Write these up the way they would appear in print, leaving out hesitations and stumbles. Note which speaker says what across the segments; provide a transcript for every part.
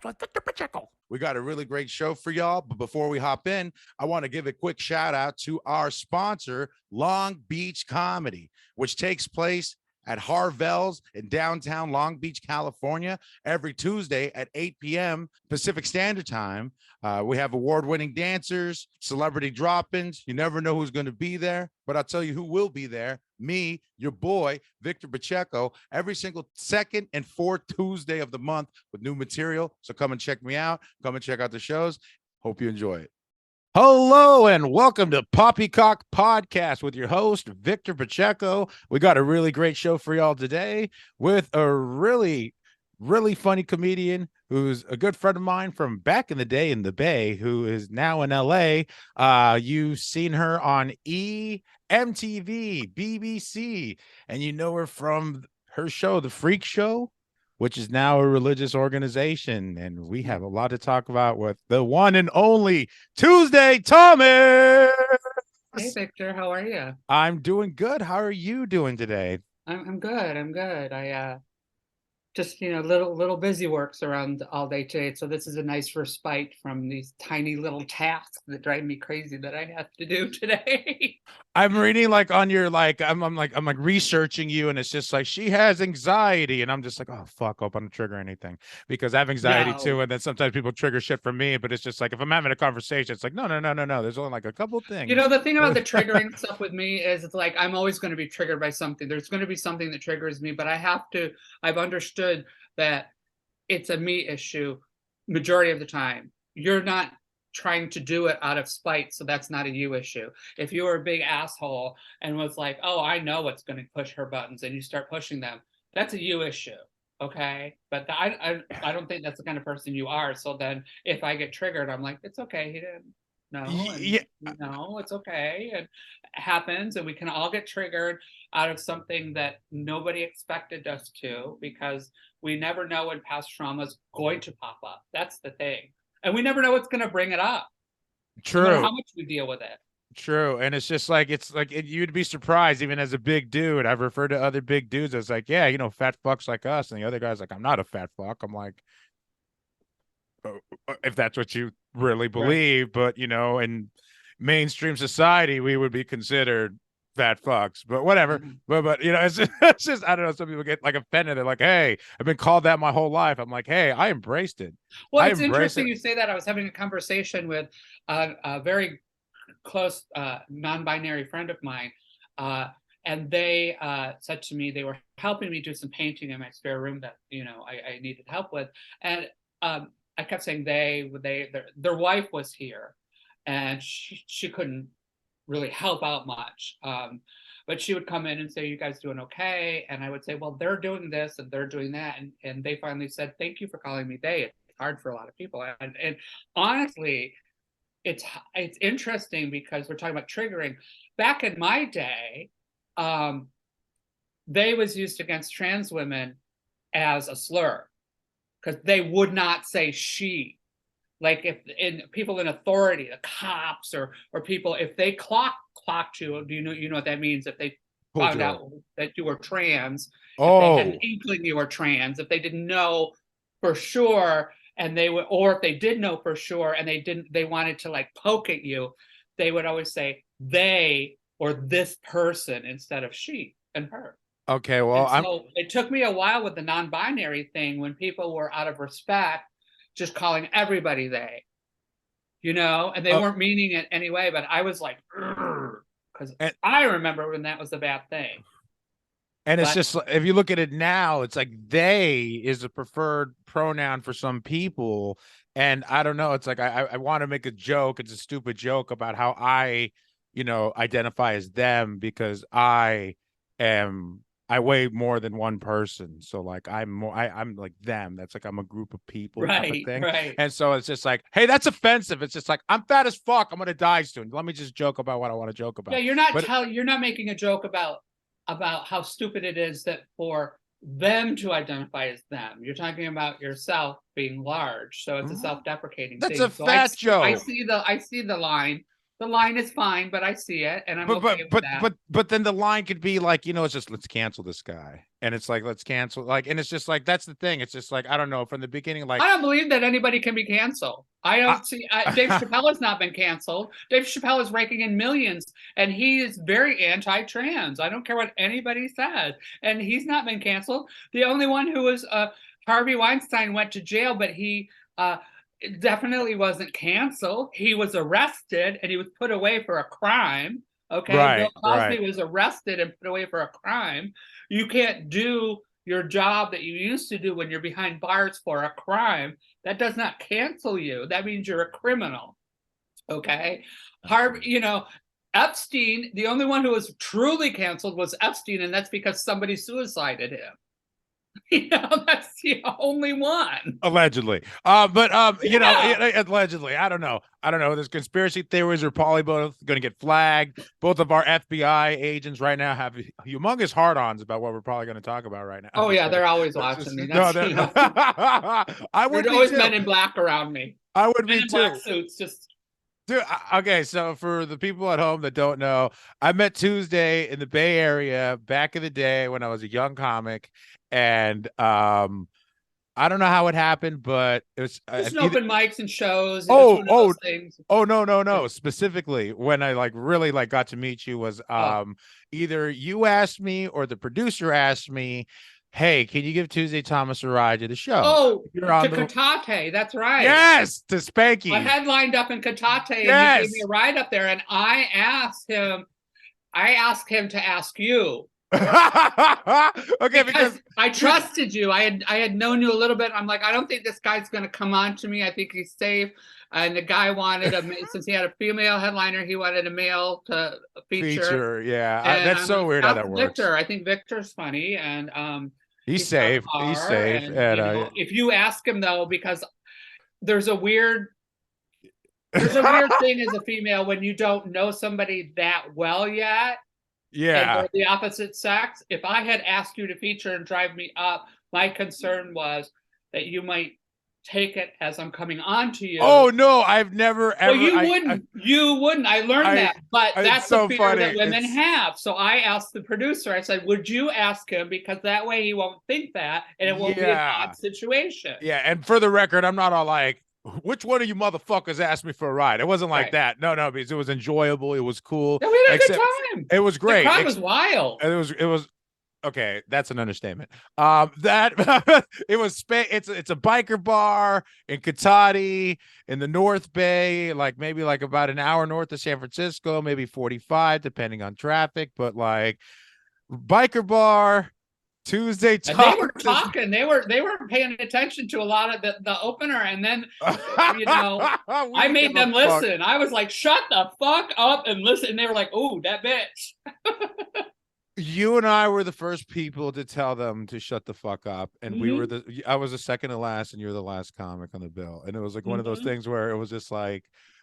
Speaker 1: Podcast with Victor Pacheco. We got a really great show for y'all. But before we hop in, I want to give a quick shout out to our sponsor, Long Beach Comedy, which takes place at Harvell's in downtown Long Beach, California, every Tuesday at 8 p.m. Pacific Standard Time. We have award-winning dancers, celebrity drop-ins. You never know who's going to be there, but I'll tell you who will be there. Me, your boy, Victor Pacheco, every single second and fourth Tuesday of the month with new material. So come and check me out. Come and check out the shows. Hope you enjoy it. Hello and welcome to Papícock Podcast with your host, Victor Pacheco. We got a really great show for y'all today with a really funny comedian who's a good friend of mine from back in the day in the Bay, who is now in LA. You've seen her on MTV, BBC, and you know her from her show, The Freak Show, which is now a religious organization. And we have a lot to talk about with the one and only Tuesday Thomas.
Speaker 2: Hey, Victor, how are you?
Speaker 1: I'm doing good. How are you doing today?
Speaker 2: I'm good. I'm good. I just little busy works around all day today, so this is a nice respite from these tiny little tasks that drive me crazy that I have to do today.
Speaker 1: I'm reading like on your I'm researching you, and it's just like she has anxiety, and I'm just like, oh fuck, hope I don't trigger anything, because I have anxiety too, and then sometimes people trigger shit from me, but it's just like if I'm having a conversation, it's like no, there's only like a couple things.
Speaker 2: You know, the thing about the triggering stuff with me is it's like I'm always going to be triggered by something. There's going to be something that triggers me, but I've understood that it's a me issue majority of the time. You're not trying to do it out of spite, so that's not a you issue. If you were a big asshole and was like, oh, I know what's going to push her buttons, and you start pushing them, that's a you issue, okay? But I don't think that's the kind of person you are. So then if I get triggered, I'm like, it's okay, he didn't know. No, it's okay. It happens, and we can all get triggered out of something that nobody expected us to, because we never know when past trauma is going to pop up. That's the thing. And we never know what's going to bring it up.
Speaker 1: True.
Speaker 2: No matter how much we deal with it.
Speaker 1: True. And it's just like, you'd be surprised, even as a big dude. I've referred to other big dudes as like, yeah, fat fucks like us. And the other guy's like, I'm not a fat fuck. I'm like, if that's what you really believe, right. But in mainstream society, we would be considered fat fucks, but whatever. But it's just I don't know, some people get like offended. They're like, hey, I've been called that my whole life. I'm like, hey, I embraced it.
Speaker 2: Well, it's interesting you say that. I was having a conversation with a very close non-binary friend of mine, and they said to me they were helping me do some painting in my spare room that I needed help with, and I kept saying their wife was here, and she couldn't really help out much, but she would come in and say, you guys doing okay? And I would say, well, they're doing this and they're doing that, and they finally said, thank you for calling me they. It's hard for a lot of people, and honestly, it's interesting because we're talking about triggering. Back in my day, they was used against trans women as a slur, because they would not say she. Like if people in authority, the cops or people, if they clocked you, do you know what that means? If they found out that you were trans, if they had an inkling you were trans, if they didn't know for sure, and or if they did know for sure and they wanted to like poke at you, they would always say they or this person instead of she and her.
Speaker 1: Okay, well,
Speaker 2: so it took me a while with the non-binary thing when people were out of respect just calling everybody they, and they weren't meaning it anyway, but I was like, because I remember when that was the bad thing.
Speaker 1: And it's just, if you look at it now, it's like they is a preferred pronoun for some people. And I don't know, it's like, I want to make a joke. It's a stupid joke about how I, identify as them, because I weigh more than one person. So like I'm like them. That's like I'm a group of people type of thing.
Speaker 2: Right.
Speaker 1: And so it's just like, hey, that's offensive. It's just like, I'm fat as fuck. I'm gonna die soon. Let me just joke about what I want to joke about.
Speaker 2: Yeah, you're not making a joke about how stupid it is that for them to identify as them. You're talking about yourself being large. So it's a self-deprecating thing.
Speaker 1: That's a fat joke.
Speaker 2: I see the line. The line is fine, but I see it, and I'm okay with that.
Speaker 1: But then the line could be like, it's just let's cancel this guy, and it's like let's cancel, like, and it's just like that's the thing. It's just like I don't know from the beginning. Like
Speaker 2: I don't believe that anybody can be canceled. I don't see Dave Chappelle has not been canceled. Dave Chappelle is raking in millions, and he is very anti-trans. I don't care what anybody says, and he's not been canceled. The only one who was Harvey Weinstein went to jail, but he definitely wasn't canceled. He was arrested and he was put away for a crime. Okay, Bill Cosby was arrested and put away for a crime. You can't do your job that you used to do when you're behind bars for a crime. That does not cancel you. That means you're a criminal. Okay, Epstein. The only one who was truly canceled was Epstein, and that's because somebody suicided him. That's the only one.
Speaker 1: Allegedly. Allegedly. I don't know. There's conspiracy theories are probably both going to get flagged. Both of our FBI agents right now have humongous hard-ons about what we're probably going to talk about right now.
Speaker 2: Oh, yeah, they're always watching me.
Speaker 1: I would
Speaker 2: always men in black around me.
Speaker 1: I would be too.
Speaker 2: Black suits, just.
Speaker 1: Dude, okay, so for the people at home that don't know, I met Tuesday in the Bay Area back in the day when I was a young comic, and I don't know how it happened, but it was
Speaker 2: just open mics and shows.
Speaker 1: Things. No. Specifically, when I really got to meet you was either you asked me or the producer asked me, hey, can you give Tuesday Thomas a ride to the show?
Speaker 2: Oh, to Catate, that's right.
Speaker 1: Yes, to Spanky.
Speaker 2: I headlined up in Catate, and he gave me a ride up there, and I asked him to ask you.
Speaker 1: Okay,
Speaker 2: because I trusted you. I had known you a little bit. I'm like, I don't think this guy's going to come on to me. I think he's safe. And the guy wanted since he had a female headliner, he wanted a male to feature.
Speaker 1: Yeah, that's so weird how that works.
Speaker 2: Victor, I think Victor's funny, and
Speaker 1: he's safe. He's safe. And
Speaker 2: if you ask him though, because there's a weird thing as a female when you don't know somebody that well yet.
Speaker 1: Yeah.
Speaker 2: And the opposite sex. If I had asked you to feature and drive me up, my concern was that you might take it as I'm coming on to you.
Speaker 1: Oh no, I've never ever.
Speaker 2: Well, you wouldn't. I learned that, but that's the fear that women have. So I asked the producer. I said, "Would you ask him, because that way he won't think that, and it won't be an odd situation."
Speaker 1: Yeah, and for the record, I'm not all like, which one of you motherfuckers asked me for a ride? It wasn't like that. No, because it was enjoyable. It was cool.
Speaker 2: Yeah, we had a good time.
Speaker 1: It was great.
Speaker 2: The crowd was wild.
Speaker 1: It was okay. That's an understatement. It was it's a biker bar in Cotati in the North Bay, maybe about an hour north of San Francisco, maybe 45 depending on traffic, but biker bar. Tuesday
Speaker 2: they were talking. They were paying attention to a lot of the opener, and then I made them listen. I was like, "Shut the fuck up and listen." And they were like, "Oh, that bitch."
Speaker 1: You and I were the first people to tell them to shut the fuck up, and I was the second to last, and you're the last comic on the bill, and it was one of those things where it was just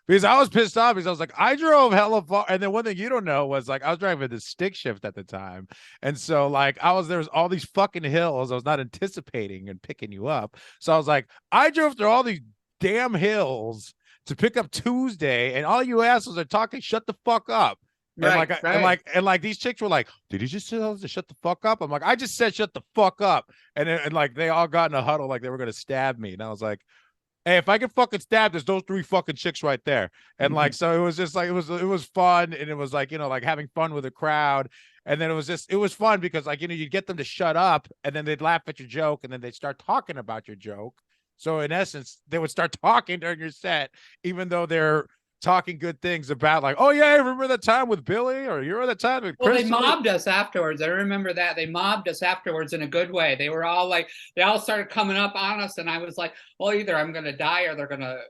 Speaker 1: because I was pissed off because I was like, I drove hella far. And then one thing you don't know was I was driving the stick shift at the time. And so there was all these fucking hills I was not anticipating and picking you up. So I was like, I drove through all these damn hills to pick up Tuesday, and all you assholes are talking, shut the fuck up. And these chicks were like, did you just tell us to shut the fuck up? I'm like, I just said shut the fuck up. And they all got in a huddle like they were gonna stab me. And I was like, hey, if I get fucking stabbed, there's those 3 fucking chicks right there. And so it was just it was fun, and it was having fun with the crowd. And then it was fun because you get them to shut up, and then they'd laugh at your joke, and then they'd start talking about your joke. So in essence, they would start talking during your set, even though they're talking good things about oh yeah, I remember that time with Billy, or you remember that time with Chris.
Speaker 2: Well, they mobbed us afterwards. I remember that. They mobbed us afterwards in a good way. They were all they all started coming up on us, and I was like, well, either I'm going to die or they're going to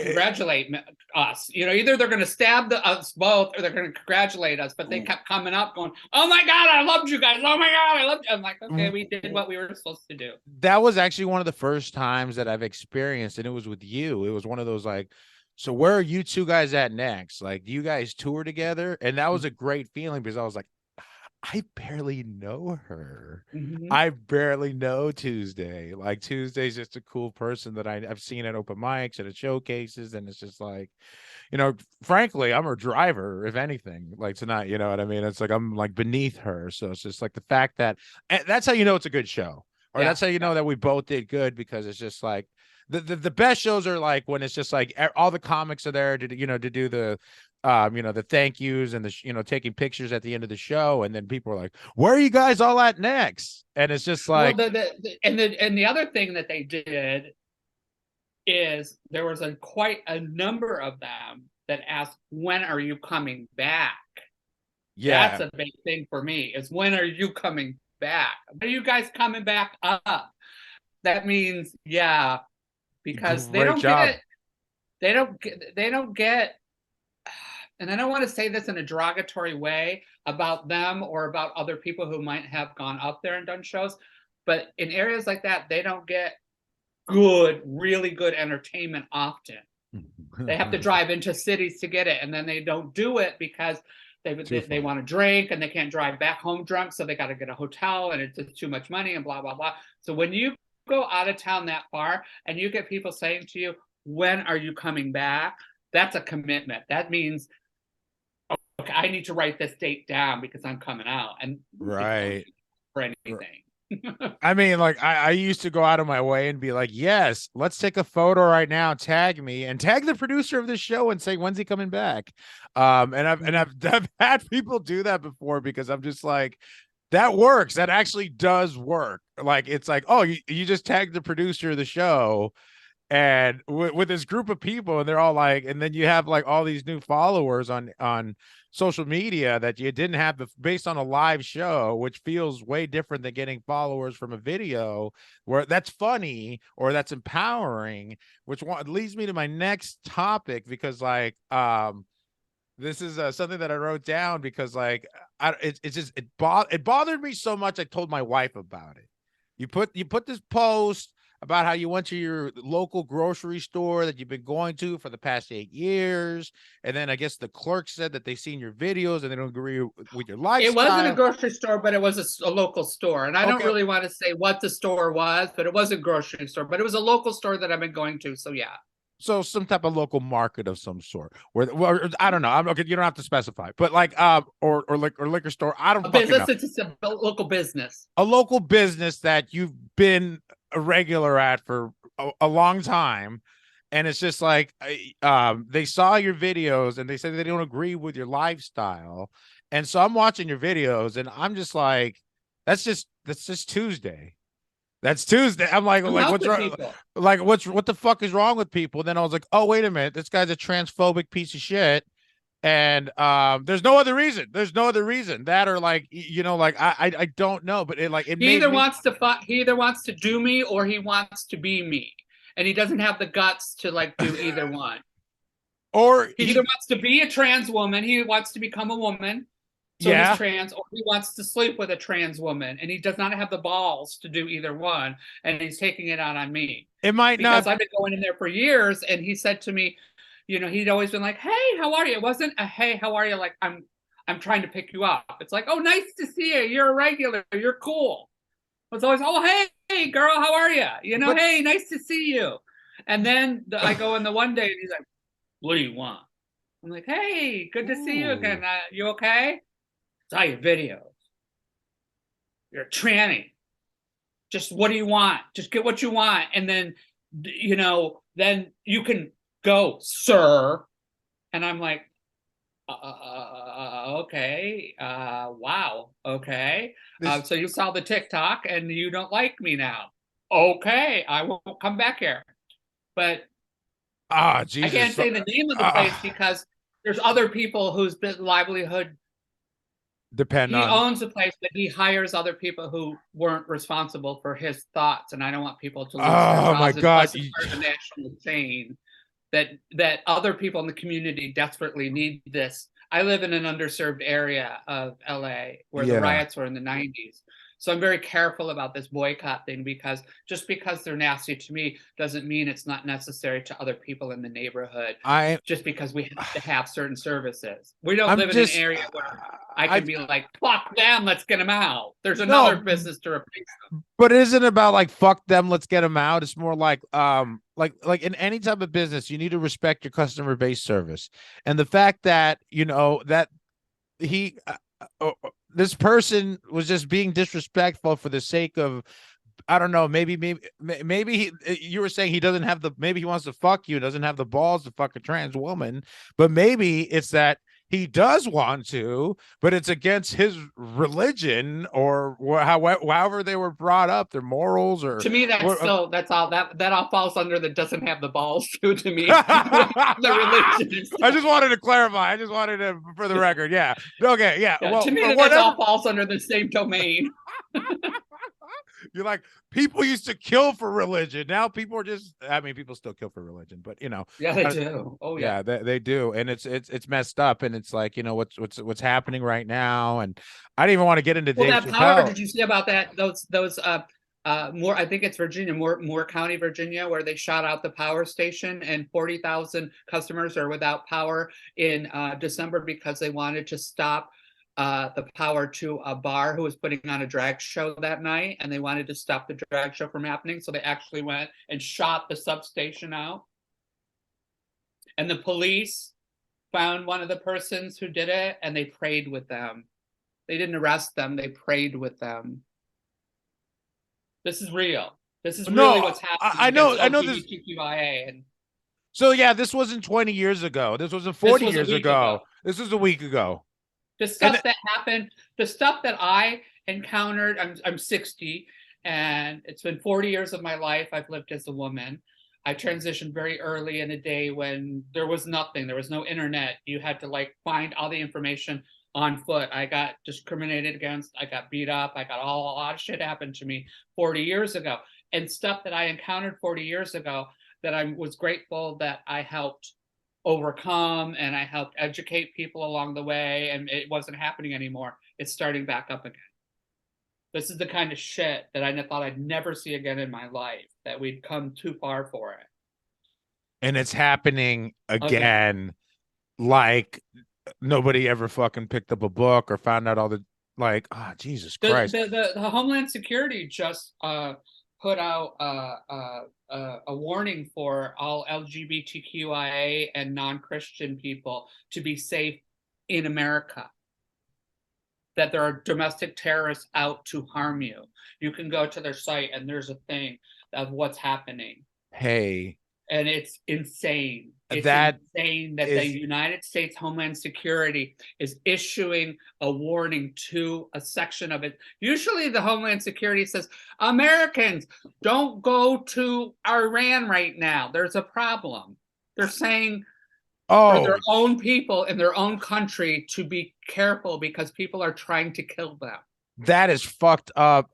Speaker 2: congratulate us. Either they're going to stab us both or they're going to congratulate us. But they kept coming up going, oh my God, I loved you guys. Oh my God, I loved you. I'm like, okay, we did what we were supposed to do.
Speaker 1: That was actually one of the first times that I've experienced, and it was with you. It was one of those so where are you two guys at next? Do you guys tour together? And that was a great feeling because I was like, I barely know her. I barely know Tuesday. Tuesday's just a cool person that I've seen at open mics and at showcases. And it's just frankly, I'm her driver, if anything, like tonight, you know what I mean? It's like I'm like beneath her. So it's just like the fact that, and that's how you know it's a good show. Or that's how you know that we both did good, because it's just like the best shows are like when it's just like all the comics are there to do the the thank yous and the taking pictures at the end of the show, and then people are like, where are you guys all at next? And it's just like,
Speaker 2: well, the other thing that they did is there was quite a number of them that asked, when are you coming back? That's a big thing for me, is when are you coming back? Are you guys coming back up? That means because they don't get, and I don't want to say this in a derogatory way about them or about other people who might have gone up there and done shows, but in areas like that, they don't get really good entertainment often. They have to drive into cities to get it, and then they don't do it because they want to drink and they can't drive back home drunk, so they got to get a hotel, and it's just too much money and blah blah blah. So when you go out of town that far and you get people saying to you, when are you coming back? That's a commitment. That means, okay, I need to write this date down because I'm coming out, and
Speaker 1: right
Speaker 2: for anything.
Speaker 1: I mean, like I used to go out of my way and be like, yes, let's take a photo right now, tag me and tag the producer of the show and say, when's he coming back? And I've had people do that before, because I'm just like, that works. That actually does work. Like, it's like, oh, you just tagged the producer of the show, and with this group of people, and they're all like, and then you have like all these new followers on social media that you didn't have based on a live show, which feels way different than getting followers from a video, where that's funny or that's empowering, which leads me to my next topic, because like this is something that I wrote down, because like it bothered me so much I told my wife about it. You put this post about how you went to your local grocery store that you've been going to for the past 8 years. And then I guess the clerk said that they've seen your videos and they don't agree with your lifestyle.
Speaker 2: It wasn't a grocery store, but it was a local store. And I don't really want to say what the store was, but it was a grocery store, but it was a local store that I've been going to. So yeah.
Speaker 1: So some type of local market of some sort, where I don't know. I'm okay. You don't have to specify, but like or liquor store. I don't fucking know.
Speaker 2: It's a local business.
Speaker 1: A local business that you've been a regular at for a long time, and it's just like they saw your videos and they said they don't agree with your lifestyle, and so I'm watching your videos and I'm just like, that's just Tuesday. That's Tuesday. I'm like what's wrong? Like, what the fuck is wrong with people? Then I was like, oh, wait a minute, this guy's a transphobic piece of shit. And there's no other reason. That, or like, like I don't know, but it
Speaker 2: he either wants to do me or he wants to be me, and he doesn't have the guts to like do either one.
Speaker 1: Or
Speaker 2: he either wants to be a trans woman, he wants to become a woman, so he's trans, or he wants to sleep with a trans woman, and he does not have the balls to do either one, and he's taking it out on me.
Speaker 1: It might not,
Speaker 2: because I've been going in there for years, and he said to me, he'd always been like, hey, how are you? It wasn't a hey, how are you? Like, I'm trying to pick you up. It's like, oh, nice to see you. You're a regular. You're cool. It's always, oh, hey, girl, how are you? Hey, nice to see you. And then I go in the one day, and he's like, what do you want? I'm like, hey, good to see you again. You okay? Saw your videos. You're a tranny. Just what do you want? Just get what you want. And then, then you can go, sir. And I'm like, okay, wow, okay. So you saw the TikTok and you don't like me now. Okay, I won't come back here. But
Speaker 1: Jesus.
Speaker 2: I can't say the name of the place because there's other people whose livelihood
Speaker 1: depend on.
Speaker 2: He owns the place, but he hires other people who weren't responsible for his thoughts, and I don't want people to lose their jobs.
Speaker 1: Oh my God!
Speaker 2: Part of the national chain that other people in the community desperately need this. I live in an underserved area of LA where the riots were in the 90s. So I'm very careful about this boycott thing, because just because they're nasty to me doesn't mean it's not necessary to other people in the neighborhood. Just because we have to have certain services. We don't live in an area where I can be like, fuck them, let's get them out. There's another business to replace them.
Speaker 1: But it isn't about like, fuck them, let's get them out. It's more like, like in any type of business, you need to respect your customer base service. And the fact that, that he this person was just being disrespectful for the sake of, I don't know, maybe you were saying he doesn't have maybe he wants to fuck you, doesn't have the balls to fuck a trans woman, but maybe it's that he does want to, but it's against his religion or however they were brought up, their morals or.
Speaker 2: To me, that's all that all falls under the doesn't have the balls to me. The religion.
Speaker 1: I just wanted to clarify. I just wanted to, for the record. Yeah. Okay. Yeah.
Speaker 2: Yeah,
Speaker 1: well,
Speaker 2: to me, that all falls under the same domain.
Speaker 1: You're like, people used to kill for religion. Now people are just, I mean, people still kill for religion, but
Speaker 2: yeah, they do. Oh yeah,
Speaker 1: they do. And it's messed up. And it's like, what's happening right now. And I didn't even want to get into Dave
Speaker 2: that power. Did you see about that? Those more, I think it's Virginia, Moore County, Virginia, where they shot out the power station and 40,000 customers are without power in December because they wanted to stop the power to a bar who was putting on a drag show that night, and they wanted to stop the drag show from happening. So they actually went and shot the substation out. And the police found one of the persons who did it, and they prayed with them. They didn't arrest them. They prayed with them. This is real. This is really what's happening.
Speaker 1: I know this.
Speaker 2: And
Speaker 1: so yeah, this wasn't 20 years ago. This wasn't 40 years ago. This was a week ago.
Speaker 2: The stuff that happened, the stuff that I encountered, I'm 60, and it's been 40 years of my life I've lived as a woman. I transitioned very early in a day when there was nothing. There was no internet. You had to find all the information on foot. I got discriminated against. I got beat up. I got a lot of shit happened to me 40 years ago. And stuff that I encountered 40 years ago that I was grateful that I helped overcome, and I helped educate people along the way, and it wasn't happening anymore. It's starting back up again. This is the kind of shit that I thought I'd never see again in my life, that we'd come too far for it.
Speaker 1: And it's happening again. Like nobody ever fucking picked up a book or found out all the, Jesus Christ.
Speaker 2: The Homeland Security just put out a warning for all LGBTQIA and non-Christian people to be safe in America. That there are domestic terrorists out to harm you. You can go to their site and there's a thing of what's happening.
Speaker 1: Hey.
Speaker 2: And it's insane. It's insane that the United States Homeland Security is issuing a warning to a section of it. Usually the Homeland Security says, Americans, don't go to Iran right now. There's a problem. They're saying for their own people in their own country to be careful because people are trying to kill them.
Speaker 1: That is fucked up.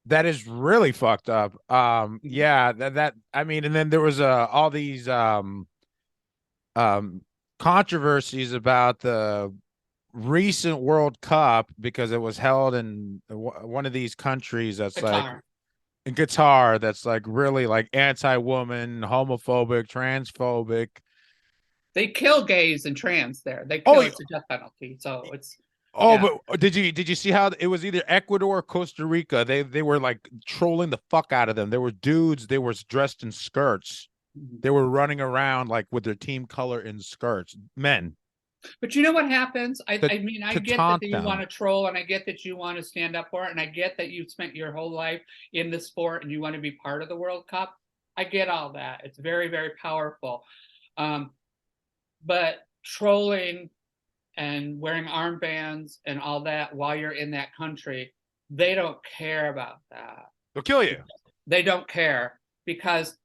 Speaker 1: That is really fucked up. Yeah, that I mean, and then there was all these controversies about the recent World Cup because it was held in one of these countries that's
Speaker 2: Qatar.
Speaker 1: In Qatar, that's really anti-woman, homophobic, transphobic.
Speaker 2: They kill gays and trans there. They kill it's a death penalty. So it's
Speaker 1: But did you see how it was either Ecuador or Costa Rica? They were trolling the fuck out of them. There were dudes, they were dressed in skirts. They were running around with their team color in skirts, men.
Speaker 2: But you know what happens? I mean, I get that you want to troll, and I get that you want to stand up for it, and I get that you spent your whole life in the sport and you want to be part of the World Cup. I get all that. It's very, very powerful. But trolling and wearing armbands and all that while you're in that country, they don't care about that.
Speaker 1: They'll kill you.
Speaker 2: They don't care because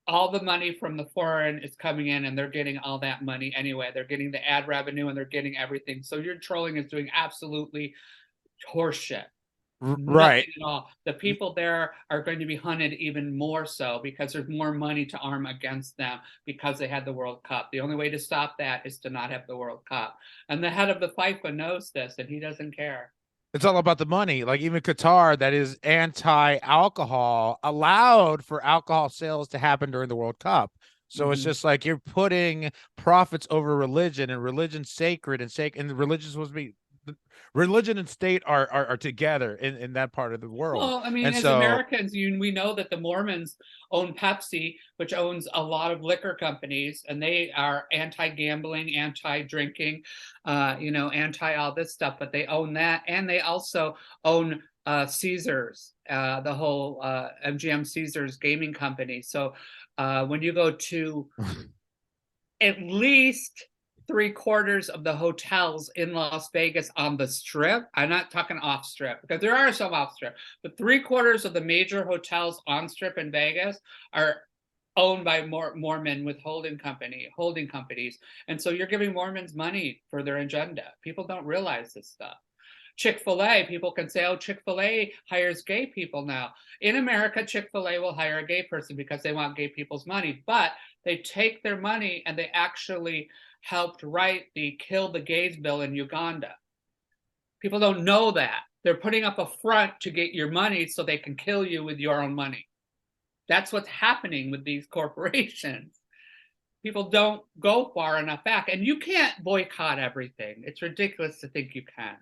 Speaker 2: all the money from the foreign is coming in and they're getting all that money anyway. They're getting the ad revenue and they're getting everything. So your trolling is doing absolutely horseshit.
Speaker 1: Right.
Speaker 2: Nothing at all. The people there are going to be hunted even more so because there's more money to arm against them because they had the World Cup. The only way to stop that is to not have the World Cup. And the head of the FIFA knows this and he doesn't care.
Speaker 1: It's all about the money. Even Qatar, that is anti-alcohol, allowed for alcohol sales to happen during the World Cup. So it's just you're putting profits over religion, and religion's sacred, and religion's supposed to be religion and state are together in that part of the world.
Speaker 2: Well, I mean,
Speaker 1: And
Speaker 2: as
Speaker 1: so
Speaker 2: Americans, we know that the Mormons own Pepsi, which owns a lot of liquor companies, and they are anti-gambling, anti-drinking, anti all this stuff. But they own that, and they also own Caesars, the whole MGM Caesars gaming company. So when you go to at least 3/4 of the hotels in Las Vegas on the strip. I'm not talking off strip because there are some off strip, but 3/4 of the major hotels on strip in Vegas are owned by Mormon with holding companies. And so you're giving Mormons money for their agenda. People don't realize this stuff. Chick-fil-A, people can say, oh, Chick-fil-A hires gay people now. In America, Chick-fil-A will hire a gay person because they want gay people's money, but they take their money and they actually helped write the Kill the Gays bill in Uganda. People don't know that. They're putting up a front to get your money so they can kill you with your own money. That's what's happening with these corporations. People don't go far enough back, and you can't boycott everything. It's ridiculous to think you can.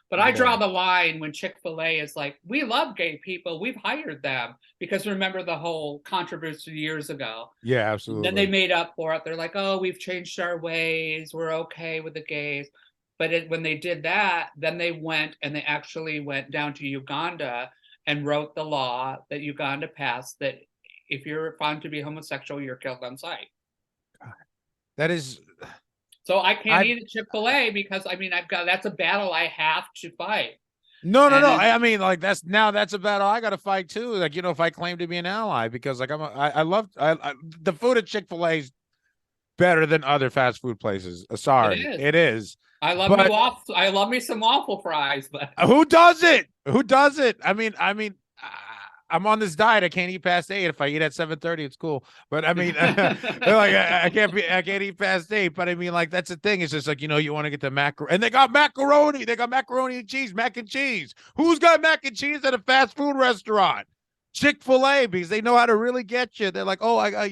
Speaker 2: But I draw the line when Chick-fil-A is like, we love gay people. We've hired them. Because remember the whole controversy years ago.
Speaker 1: Yeah, absolutely.
Speaker 2: Then they made up for it. They're like, oh, we've changed our ways. We're okay with the gays. But when they did that, then they went and they actually went down to Uganda and wrote the law that Uganda passed that if you're found to be homosexual, you're killed on sight.
Speaker 1: That is...
Speaker 2: So I can't eat at Chick-fil-A because that's a battle I have to fight.
Speaker 1: No. I mean, like that's a battle I got to fight too. Like, if I claim to be an ally, because like I love the food at Chick-fil-A is better than other fast food places. Sorry, it is.
Speaker 2: I love me some waffle fries, but
Speaker 1: who does it? I mean, I'm on this diet. I can't eat past 8. If I eat at 7:30, it's cool. But I mean, I can't eat past 8. But I mean, like that's the thing. It's just like you want to get the macaroni, and they got macaroni. They got macaroni and cheese, mac and cheese. Who's got mac and cheese at a fast food restaurant? Chick-fil-A, because they know how to really get you. They're like, oh, I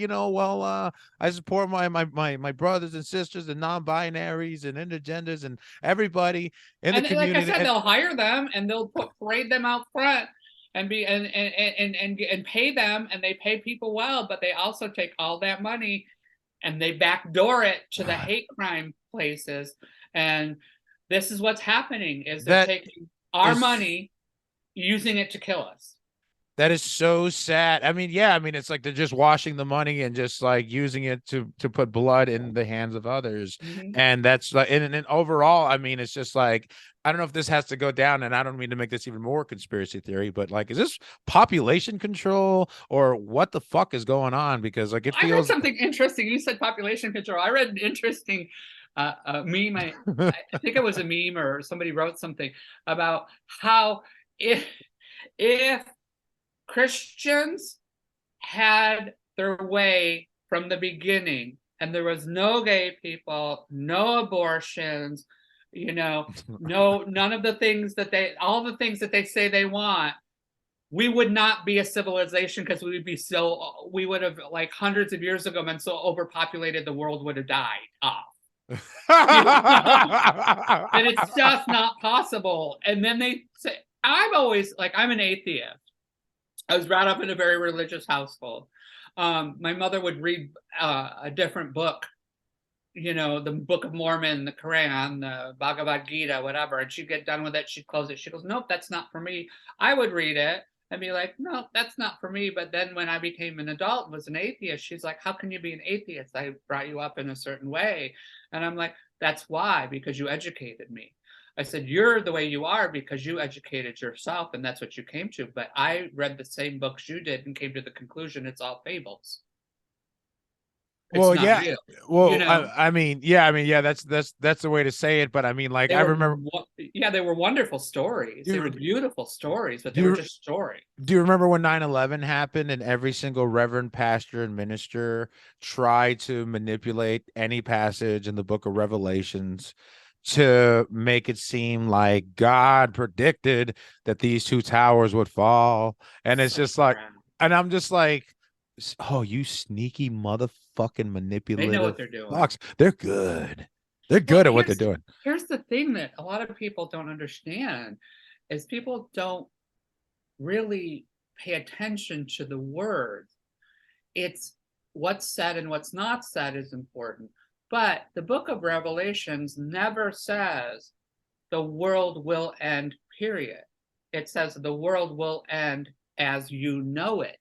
Speaker 1: support my brothers and sisters and non-binaries and intergenders and everybody in the community.
Speaker 2: Like I said, they'll hire them and they'll parade them out front. And pay them, and they pay people well, but they also take all that money and they backdoor it to the hate crime places. And this is what's happening: is they're taking our money, using it to kill us.
Speaker 1: That is so sad. I mean, yeah, it's like they're just washing the money and just like using it to put blood in the hands of others. Mm-hmm. And that's like, and overall, it's just like, I don't know if this has to go down, and I don't mean to make this even more conspiracy theory, but like, is this population control or what the fuck is going on? Because like it feels.
Speaker 2: I read something interesting. You said population control. I read an interesting meme. I think it was a meme or somebody wrote something about how if Christians had their way from the beginning and there was no gay people, no abortions, none of the things all the things that they say they want, we would not be a civilization because we would have like hundreds of years ago been so overpopulated the world would have died off. And it's just not possible. And then they say, I'm an atheist. I was brought up in a very religious household. My mother would read a different book, the Book of Mormon, the Quran, the Bhagavad Gita, whatever. And she'd get done with it. She'd close it. She goes, nope, that's not for me. I would read it and be like, no, that's not for me. But then when I became an adult and was an atheist, she's like, how can you be an atheist? I brought you up in a certain way. And I'm like, that's why, because you educated me. I said, you're the way you are because you educated yourself and that's what you came to. But I read the same books you did and came to the conclusion it's all fables.
Speaker 1: Well, yeah. Real, well, that's the way to say it. But I remember.
Speaker 2: They were wonderful stories. They were beautiful stories, but they were just stories.
Speaker 1: Do you remember when 9/11 happened and every single reverend, pastor, and minister tried to manipulate any passage in the book of Revelations to make it seem like God predicted that these 2 towers would fall? And it's just like, and I'm just like, oh, you sneaky motherfucking manipulative.
Speaker 2: They know what they're doing.
Speaker 1: Fox. They're good. They're good at what they're doing.
Speaker 2: Here's the thing that a lot of people don't understand is people don't really pay attention to the words. It's what's said and what's not said is important. But the book of Revelations never says the world will end, period. It says the world will end as you know it.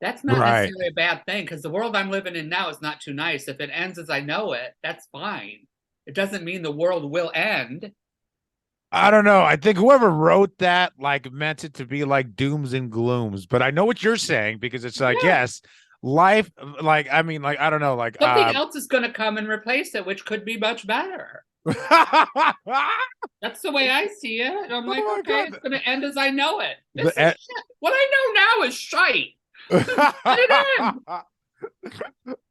Speaker 2: That's not necessarily a bad thing, because the world I'm living in now is not too nice. If it ends as I know it, that's fine. It doesn't mean the world will end.
Speaker 1: I don't know. I think whoever wrote that like meant it to be like dooms and glooms, but I know what you're saying, because it's like, yes, life, like, I mean, like, I don't know, like
Speaker 2: something else is going to come and replace it, which could be much better. That's the way I see it. I'm like, okay, it's going to end as I know it. This is shit. What I know now is shite.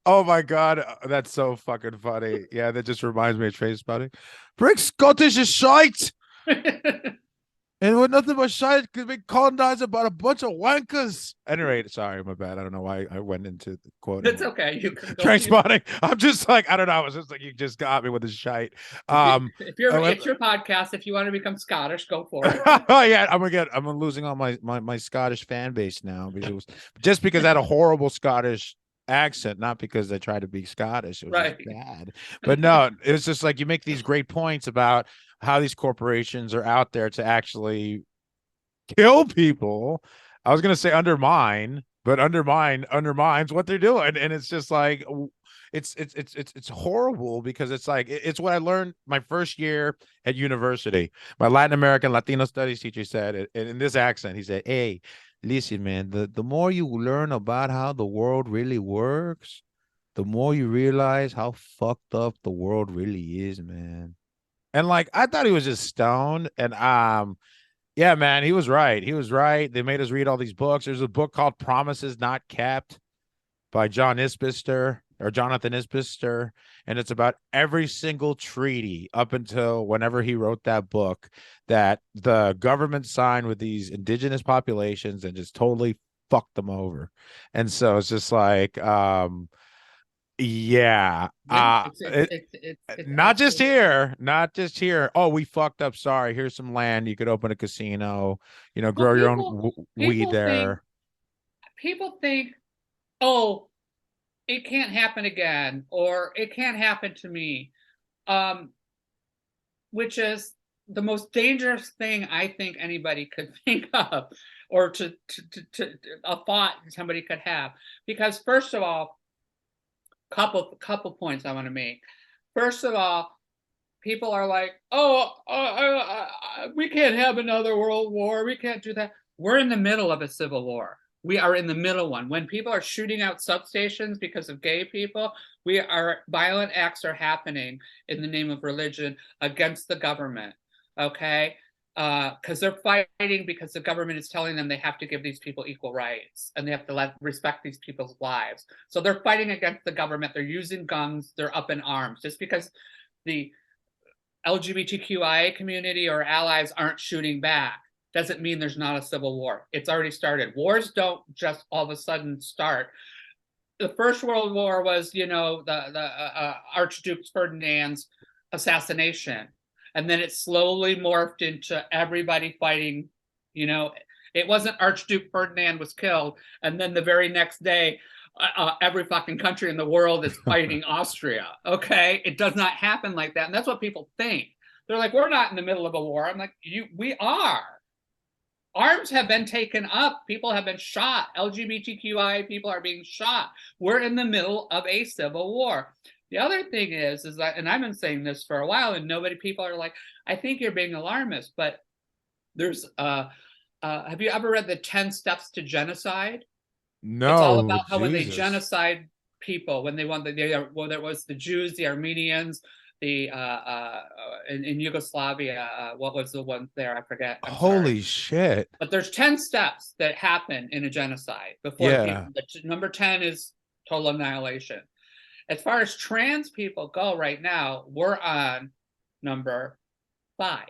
Speaker 1: Oh my God, that's so fucking funny. Yeah, that just reminds me of Trainspotting. Bring Scottish is shite. And with nothing but shite could be colonized about a bunch of wankers. Anyway, sorry, my bad. I don't know why I went into the quote.
Speaker 2: It's okay. You can go
Speaker 1: Trainspotting. I'm just like, I don't know. I was just like, you just got me with the shite.
Speaker 2: It's your podcast. If you want to become Scottish, go for it.
Speaker 1: Oh yeah, I'm losing all my Scottish fan base now, because it was just because I had a horrible Scottish accent, not because I tried to be Scottish. It was just bad. But no, it was just like, you make these great points about how these corporations are out there to actually kill people. I was gonna say undermine, but undermines what they're doing, and it's just like, it's horrible, because it's like, it's what I learned my first year at university. My Latin American Latino studies teacher said it in this accent. He said, "Hey, listen, man, the more you learn about how the world really works, the more you realize how fucked up the world really is, man." And like, I thought he was just stoned. And yeah, man, he was right. He was right. They made us read all these books. There's a book called Promises Not Kept by Jonathan Isbister, and it's about every single treaty up until whenever he wrote that book that the government signed with these indigenous populations and just totally fucked them over. And so it's just like, yeah, not just here. Oh, we fucked up. Sorry. Here's some land. You could open a casino, grow your own weed there.
Speaker 2: People think, oh, it can't happen again, or it can't happen to me, which is the most dangerous thing I think anybody could think of, or to a thought somebody could have. Because first of all, couple points I want to make. First of all, people are like, we can't have another world war. We can't do that. We're in the middle of a civil war. We are in the middle one. When people are shooting out substations because of gay people, violent acts are happening in the name of religion against the government. Okay. Because they're fighting because the government is telling them they have to give these people equal rights and they have to respect these people's lives. So they're fighting against the government. They're using guns. They're up in arms. Just because the LGBTQIA community or allies aren't shooting back doesn't mean there's not a civil war. It's already started. Wars don't just all of a sudden start. The First World War was, the Archduke Ferdinand's assassination. And then it slowly morphed into everybody fighting. It wasn't Archduke Ferdinand was killed, and then the very next day, every fucking country in the world is fighting Austria. Okay, it does not happen like that, and that's what people think. They're like, we're not in the middle of a war. I'm like, we are. Arms have been taken up. People have been shot. LGBTQI people are being shot. We're in the middle of a civil war. The other thing is that, and I've been saying this for a while, and people are like, I think you're being alarmist, but there's, have you ever read the 10 Steps to Genocide?
Speaker 1: No.
Speaker 2: It's all about how when they genocide people, when there was the Jews, the Armenians, in Yugoslavia, what was the one there? I forget.
Speaker 1: Holy shit.
Speaker 2: But there's 10 steps that happen in a genocide before people. Number 10 is total annihilation. As far as trans people go right now, we're on number 5.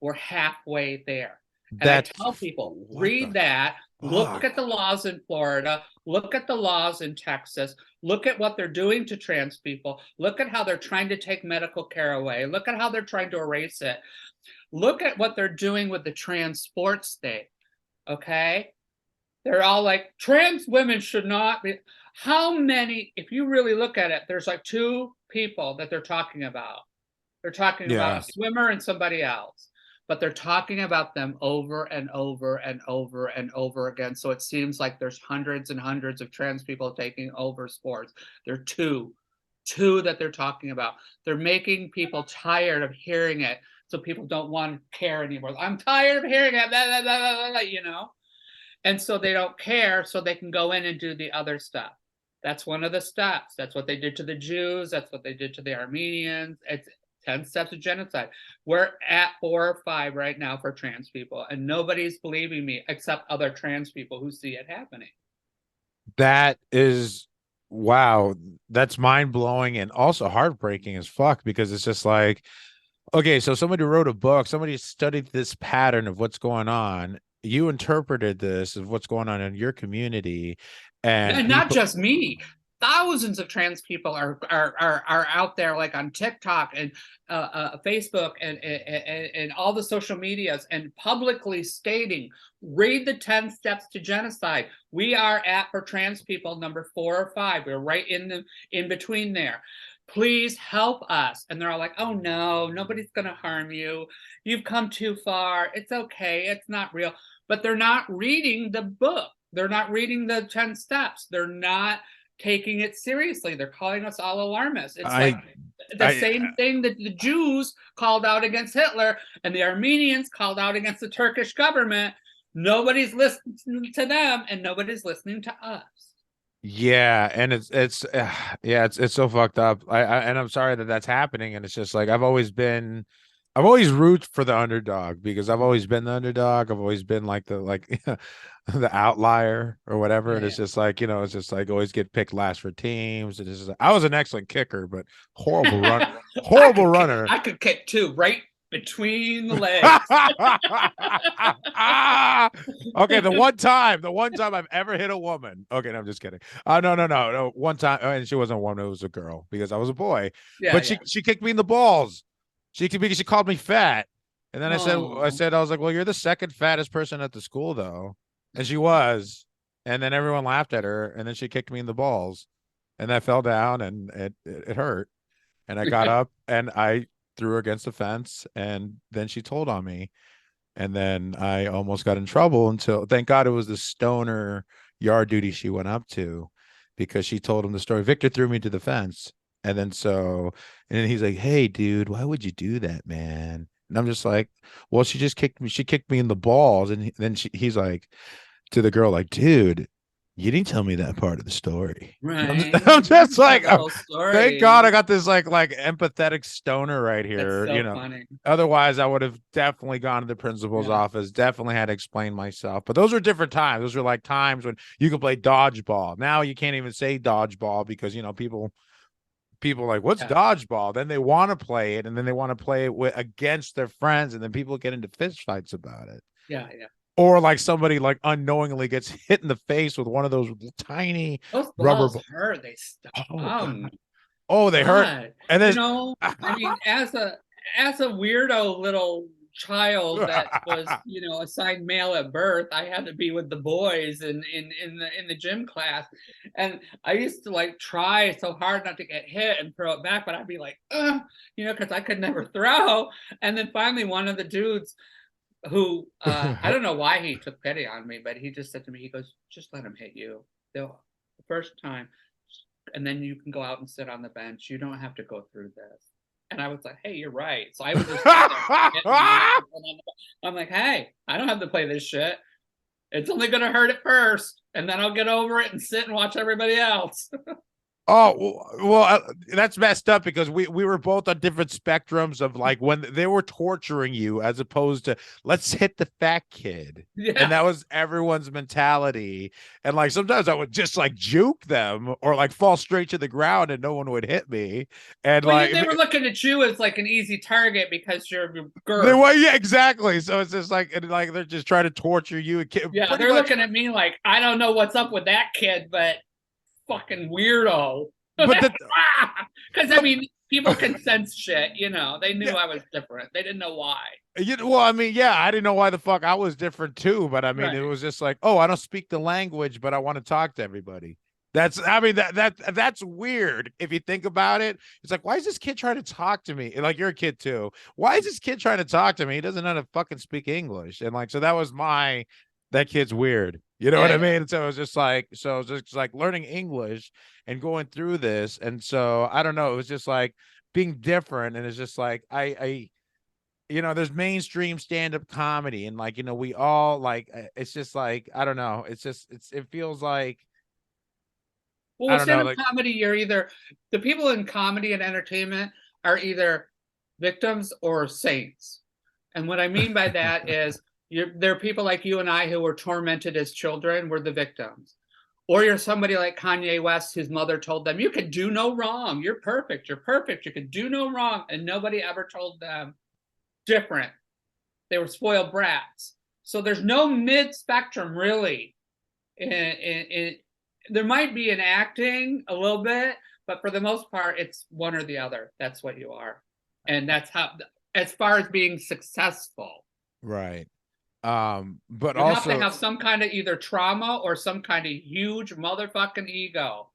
Speaker 2: We're halfway there. And I
Speaker 1: That's
Speaker 2: tell people,
Speaker 1: what
Speaker 2: read
Speaker 1: the
Speaker 2: that, look
Speaker 1: fuck?
Speaker 2: at the laws in Florida, look at the laws in Texas, look at what they're doing to trans people, look at how they're trying to take medical care away, look at how they're trying to erase it. Look at what they're doing with the trans sports thing, okay? They're all like, trans women should not be. How many, if you really look at it, there's like two people that they're talking about. They're talking about a swimmer and somebody else, but they're talking about them over and over and over and over again. So it seems like there's hundreds and hundreds of trans people taking over sports. There are two that they're talking about. They're making people tired of hearing it, so people don't want to care anymore. I'm tired of hearing it, blah, blah, blah, blah, blah, you know? And so they don't care, so they can go in and do the other stuff. That's one of the steps. That's what they did to the Jews. That's what they did to the Armenians. It's 10 steps of genocide. We're at 4 or 5 right now for trans people, and nobody's believing me except other trans people who see it happening.
Speaker 1: That is, wow, that's mind-blowing and also heartbreaking as fuck, because it's just like, okay, so somebody wrote a book, somebody studied this pattern of what's going on, you interpreted this of what's going on in your community, and
Speaker 2: not just me. Thousands of trans people are out there, like on TikTok and Facebook and all the social medias, and publicly stating, read the 10 steps to genocide. We are at, for trans people, number 4 or 5. We're right in between there. Please help us. And they're all like, oh no, nobody's going to harm you. You've come too far. It's okay. It's not real. But they're not reading the book. They're not reading the 10 steps. They're not taking it seriously. They're calling us all alarmists. It's like the same thing that the Jews called out against Hitler and the Armenians called out against the Turkish government. Nobody's listening to them, and nobody's listening to us.
Speaker 1: Yeah, and it's so fucked up. And I'm sorry that that's happening. And it's just like, I've always root for the underdog, because I've always been the underdog. I've always been like the the outlier or whatever. And it's just like, you know, it's just like always get picked last for teams. And it's just, I was an excellent kicker, but horrible runner.
Speaker 2: I could kick too, right between the legs.
Speaker 1: Okay, the one time I've ever hit a woman. Okay, no, I'm just kidding. No. One time, and she wasn't a woman; it was a girl, because I was a boy. Yeah, but she kicked me in the balls. She called me fat, and then I was like, well, you're the second fattest person at the school, though, and she was, and then everyone laughed at her, and then she kicked me in the balls, and I fell down, and it hurt, and I got up and I threw her against the fence, and then she told on me, and then I almost got in trouble, until, thank God, it was the stoner yard duty she went up to, because she told him the story. Victor threw me to the fence, and then he's like, hey dude, why would you do that, man? And I'm just like, well, she kicked me in the balls. And then he's like to the girl, like, dude, you didn't tell me that part of the story.
Speaker 2: Right.
Speaker 1: I'm just like, oh, thank God I got this like empathetic stoner right here.
Speaker 2: That's so funny.
Speaker 1: Otherwise I would have definitely gone to the principal's office, definitely had to explain myself. But those were different times. Those were like times when you could play dodgeball. Now you can't even say dodgeball, because, you know, people like, what's dodgeball? Then they want to play it, and then they want to play it against their friends, and then people get into fist fights about it.
Speaker 2: Yeah.
Speaker 1: Or like somebody like unknowingly gets hit in the face with one of those tiny rubber balls.
Speaker 2: Hurt. They stung.
Speaker 1: They hurt. And then,
Speaker 2: you know, I mean, as a weirdo little child that was, you know, assigned male at birth, I had to be with the boys in the gym class, and I used to like try so hard not to get hit and throw it back, but I'd be like, you know, because I could never throw. And then finally, one of the dudes who I don't know why he took pity on me, but he just said to me, he goes, just let him hit you the first time, and then you can go out and sit on the bench. You don't have to go through this. And I was like, hey, you're right. So I was just I'm like, hey, I don't have to play this shit. It's only going to hurt at first, and then I'll get over it and sit and watch everybody else.
Speaker 1: That's messed up because we were both on different spectrums of like when they were torturing you as opposed to let's hit the fat kid. And
Speaker 2: Yeah.
Speaker 1: that was everyone's mentality. And like sometimes I would just like juke them or like fall straight to the ground and no one would hit me. And
Speaker 2: Well,
Speaker 1: like
Speaker 2: they were looking at you as like an easy target because you're a
Speaker 1: they
Speaker 2: girl.
Speaker 1: were, yeah, exactly. So it's just like, and like they're just trying to torture you and
Speaker 2: Yeah,
Speaker 1: pretty
Speaker 2: they're
Speaker 1: much.
Speaker 2: looking at me like I don't know what's up with that kid, but fucking weirdo.
Speaker 1: But the
Speaker 2: Because I mean, people can sense shit. They knew
Speaker 1: yeah,
Speaker 2: I was different. They didn't know why.
Speaker 1: well, I mean, yeah, I didn't know why the fuck I was different too, but I mean, it
Speaker 2: Right.
Speaker 1: was just like, oh, I don't speak the language, but I want to talk to everybody. I mean, that's weird if you think about it. It's like, why is this kid trying to talk to me? Like, you're a kid too. Why is this kid trying to talk to me? He doesn't know how to fucking speak English. And like, so that was that kid's weird. You know what
Speaker 2: Yeah,
Speaker 1: I
Speaker 2: yeah.
Speaker 1: mean? So it was just like, learning English and going through this. And so I don't know. It was just like being different. And it's just like, there's mainstream stand-up comedy and like, we all like, it's just like, I don't know. It feels like,
Speaker 2: Well,
Speaker 1: I
Speaker 2: with
Speaker 1: don't know,
Speaker 2: stand-up
Speaker 1: like,
Speaker 2: comedy, you're either the people in comedy and entertainment are either victims or saints. And what I mean by that is there are people like you and I who were tormented as children, we're the victims. Or you're somebody like Kanye West, whose mother told them, you could do no wrong. You're perfect. You're perfect. You could do no wrong. And nobody ever told them different. They were spoiled brats. So there's no mid spectrum really. There might be in acting a little bit, but for the most part, it's one or the other. That's what you are. And that's how, as far as being successful,
Speaker 1: right. But
Speaker 2: you have to
Speaker 1: also,
Speaker 2: have some kind of either trauma or some kind of huge motherfucking ego.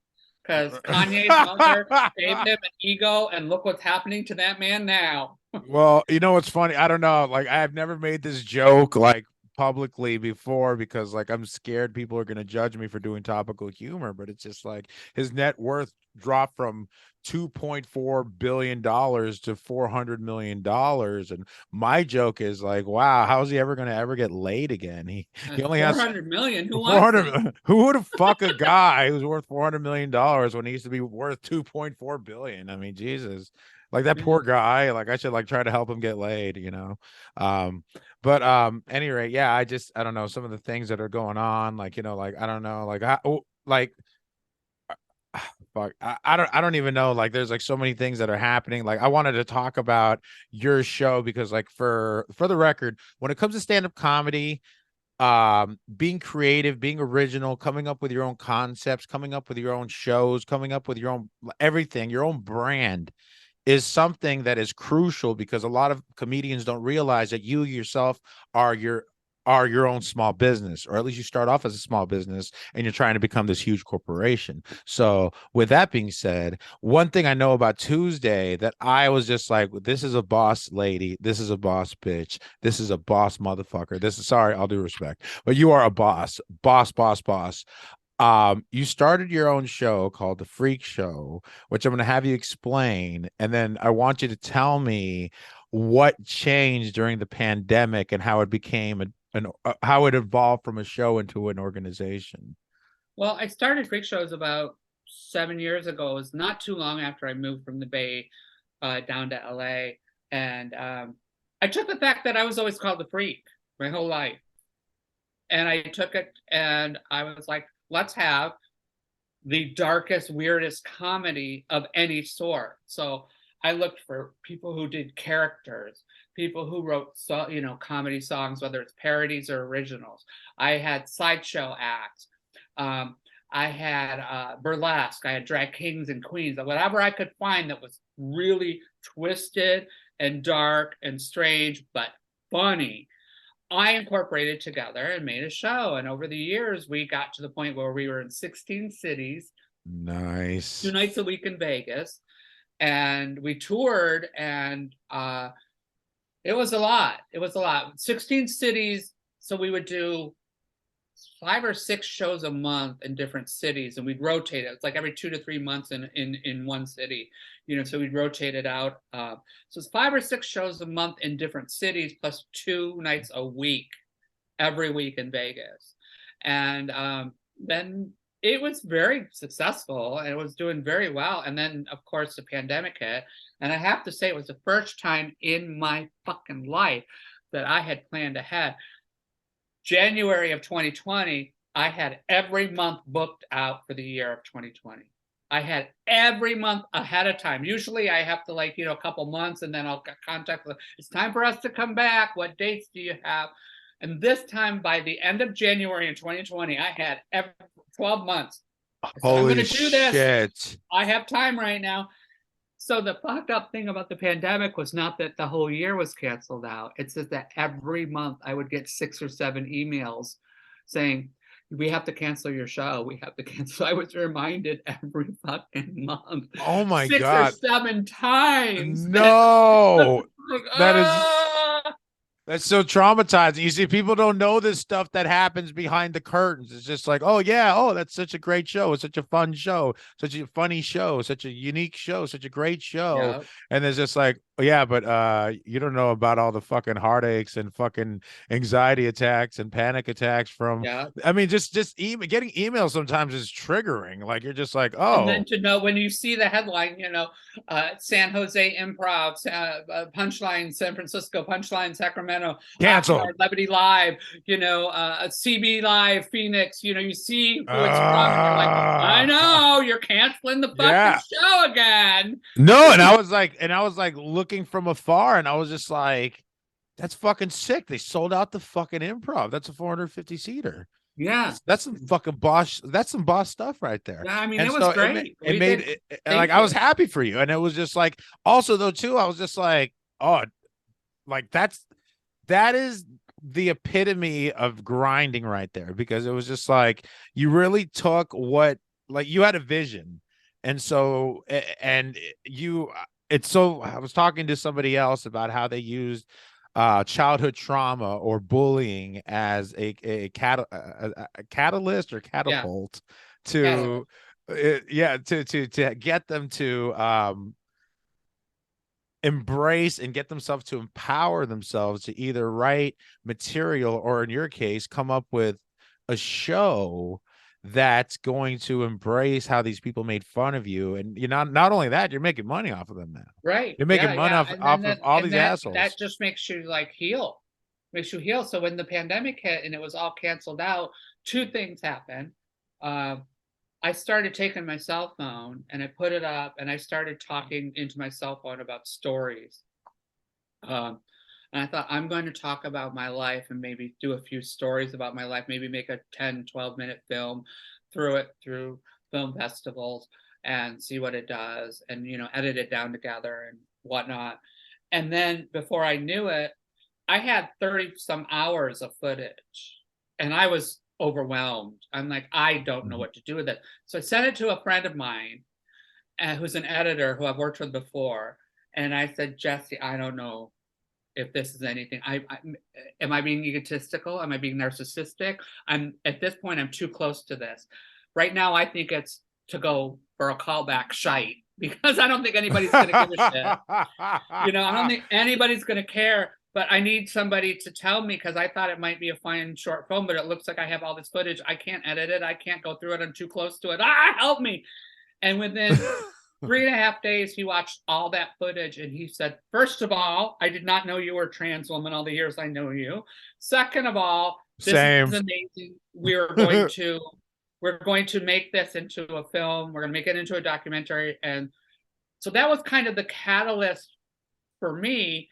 Speaker 2: Because Kanye's mother gave him an ego, and look what's happening to that man now.
Speaker 1: well, what's funny? I don't know. Like, I've never made this joke like publicly before because like I'm scared people are going to judge me for doing topical humor, but it's just like his net worth dropped from $2.4 billion to $400 million. And my joke is like, wow, how is he ever going to ever get laid again? He only has
Speaker 2: 400 million. Who wants it?
Speaker 1: 400. Who would have fuck a guy who's worth $400 million when he used to be worth 2.4 billion? I mean, Jesus, like that poor guy. Like I should like try to help him get laid. Um, but any rate, yeah, I don't know some of the things that are going on. Like like I don't know, like fuck, I don't even know. Like there's like so many things that are happening. Like I wanted to talk about your show because like for the record, when it comes to stand up comedy, being creative, being original, coming up with your own concepts, coming up with your own shows, coming up with your own everything, your own brand is something that is crucial because a lot of comedians don't realize that you yourself are your own small business, or at least you start off as a small business and you're trying to become this huge corporation. So with that being said, one thing I know about Tuesday that I was just like, this is a boss lady, this is a boss bitch, this is a boss motherfucker, this is, sorry, all due respect, but you are a boss. You started your own show called The Freak Show, which I'm going to have you explain. And then I want you to tell me what changed during the pandemic and how it became how it evolved from a show into an organization.
Speaker 2: Well, I started freak shows about 7 years ago. It was not too long after I moved from the Bay down to LA. And I took the fact that I was always called the freak my whole life. And I took it and I was like, let's have the darkest, weirdest comedy of any sort. So I looked for people who did characters, people who wrote comedy songs, whether it's parodies or originals. I had sideshow acts. Um, I had burlesque. I had drag kings and queens. Whatever I could find that was really twisted and dark and strange, but funny. I incorporated together and made a show. And over the years, we got to the point where we were in 16 cities,
Speaker 1: Nice.
Speaker 2: 2 nights a week in Vegas, and we toured, and it was a lot. It was a lot. 16 cities. So we would do 5 or 6 shows a month in different cities, and we'd rotate it. It's like every 2 to 3 months in one city, so we'd rotate it out. So it's 5 or 6 shows a month in different cities, plus 2 nights a week, every week in Vegas. And then It was very successful and it was doing very well. And then, of course, the pandemic hit. And I have to say, it was the first time in my fucking life that I had planned ahead. January of 2020, I had every month booked out for the year of 2020. I had every month ahead of time. Usually I have to a couple months and then I'll contact them. It's time for us to come back. What dates do you have? And this time by the end of January in 2020, I had 12 months. I'm going to do this.
Speaker 1: Shit.
Speaker 2: I have time right now. So the fucked up thing about the pandemic was not that the whole year was canceled out. It's just that every month I would get 6 or 7 emails saying, we have to cancel your show. We have to cancel. I was reminded every fucking month.
Speaker 1: Oh my
Speaker 2: 6
Speaker 1: God.
Speaker 2: or 7 times.
Speaker 1: No.
Speaker 2: That
Speaker 1: That's so traumatizing. You see, people don't know this stuff that happens behind the curtains. It's just like, oh yeah, oh, that's such a great show. It's such a fun show, such a funny show, such a unique show, such a great show.
Speaker 2: Yeah.
Speaker 1: And it's just like, oh, yeah, but you don't know about all the fucking heartaches and fucking anxiety attacks and panic attacks from.
Speaker 2: Yeah.
Speaker 1: I mean, just getting emails sometimes is triggering. Like you're just like,
Speaker 2: And then
Speaker 1: oh.
Speaker 2: to know when you see the headline, San Jose Improv, Punchline San Francisco, Punchline Sacramento,
Speaker 1: Cancel.
Speaker 2: Levity Live, CB Live Phoenix, you see who it's from. And you're like, I know you're canceling the fucking show again.
Speaker 1: No, and I was like looking from afar, and I was just like, that's fucking sick. They sold out the fucking Improv. That's a 450 seater.
Speaker 2: Yeah,
Speaker 1: that's some fucking boss. That's some boss stuff right there.
Speaker 2: Yeah, I mean, it was great.
Speaker 1: It made it like I was happy for you, and it was just like also though too. I was just like, oh, like that is the epitome of grinding right there, because it was just like you really took what, like, you had a vision, and so it's so I was talking to somebody else about how they used childhood trauma or bullying as a catalyst or catapult to get them to embrace and get themselves to empower themselves to either write material or, in your case, come up with a show that's going to embrace how these people made fun of you. And not only that, you're making money off of them now.
Speaker 2: Right.
Speaker 1: You're making money off of all these assholes.
Speaker 2: That just makes you heal. Makes you heal. So when the pandemic hit and it was all canceled out, 2 things happened. I started taking my cell phone and I put it up and I started talking into my cell phone about stories. And I thought, I'm going to talk about my life and maybe do a few stories about my life, maybe make a 10, 12-minute film through film festivals and see what it does and, edit it down together and whatnot. And then before I knew it, I had 30 some hours of footage and I was overwhelmed. I'm like, I don't know what to do with it. So I sent it to a friend of mine who's an editor who I've worked with before. And I said, Jesse, I don't know if this is anything. Am I being egotistical? Am I being narcissistic? At this point, I'm too close to this. Right now, I think it's to go for a callback shite because I don't think anybody's going to give a shit. I don't think anybody's going to care, but I need somebody to tell me because I thought it might be a fine short film, but it looks like I have all this footage. I can't edit it. I can't go through it. I'm too close to it. Help me. And within 3.5 days, he watched all that footage and he said, first of all, I did not know you were a trans woman all the years I know you. Second of all, this is amazing. We're going to make this into a film. We're going to make it into a documentary. And so that was kind of the catalyst for me.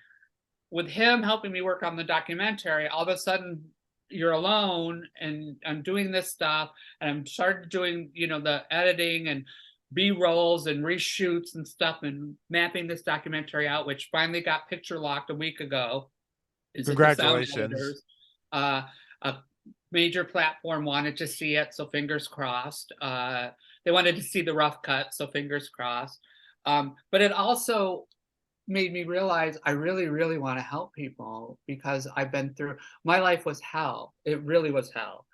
Speaker 2: With him helping me work on the documentary, all of a sudden you're alone and I'm doing this stuff and I'm started doing, the editing and B-rolls and reshoots and stuff and mapping this documentary out, which finally got picture locked a week ago.
Speaker 1: Congratulations.
Speaker 2: A major platform wanted to see it, so fingers crossed. They wanted to see the rough cut, so fingers crossed. But it also made me realize I really, really want to help people because I've been through, my life was hell. It really was hell.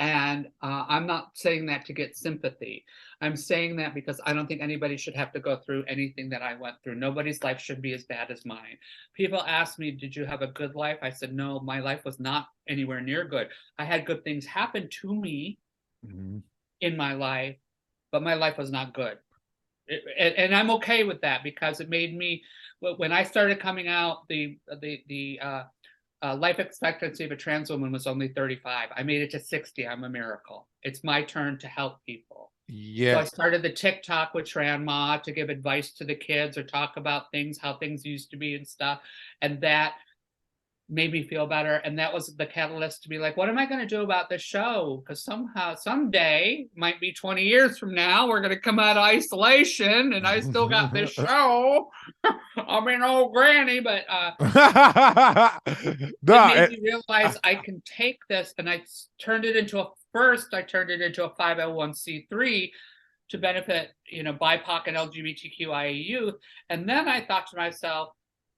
Speaker 2: And I'm not saying that to get sympathy. I'm saying that because I don't think anybody should have to go through anything that I went through. Nobody's life should be as bad as mine. People ask me, did you have a good life? I said, no, my life was not anywhere near good. I had good things happen to me, in my life, but my life was not good. And I'm okay with that because it made me, when I started coming out, the life expectancy of a trans woman was only 35. I made it to 60. I'm a miracle. It's my turn to help people.
Speaker 1: Yeah.
Speaker 2: So I started the TikTok with Tran Ma to give advice to the kids or talk about things, how things used to be and stuff. And that made me feel better. And that was the catalyst to be like, what am I going to do about this show? Because somehow, someday, might be 20 years from now, we're going to come out of isolation and I still got this show. I mean, old granny, but it made me realize I can take this, and I turned it into a 501c3 to benefit, BIPOC and LGBTQIA youth. And then I thought to myself,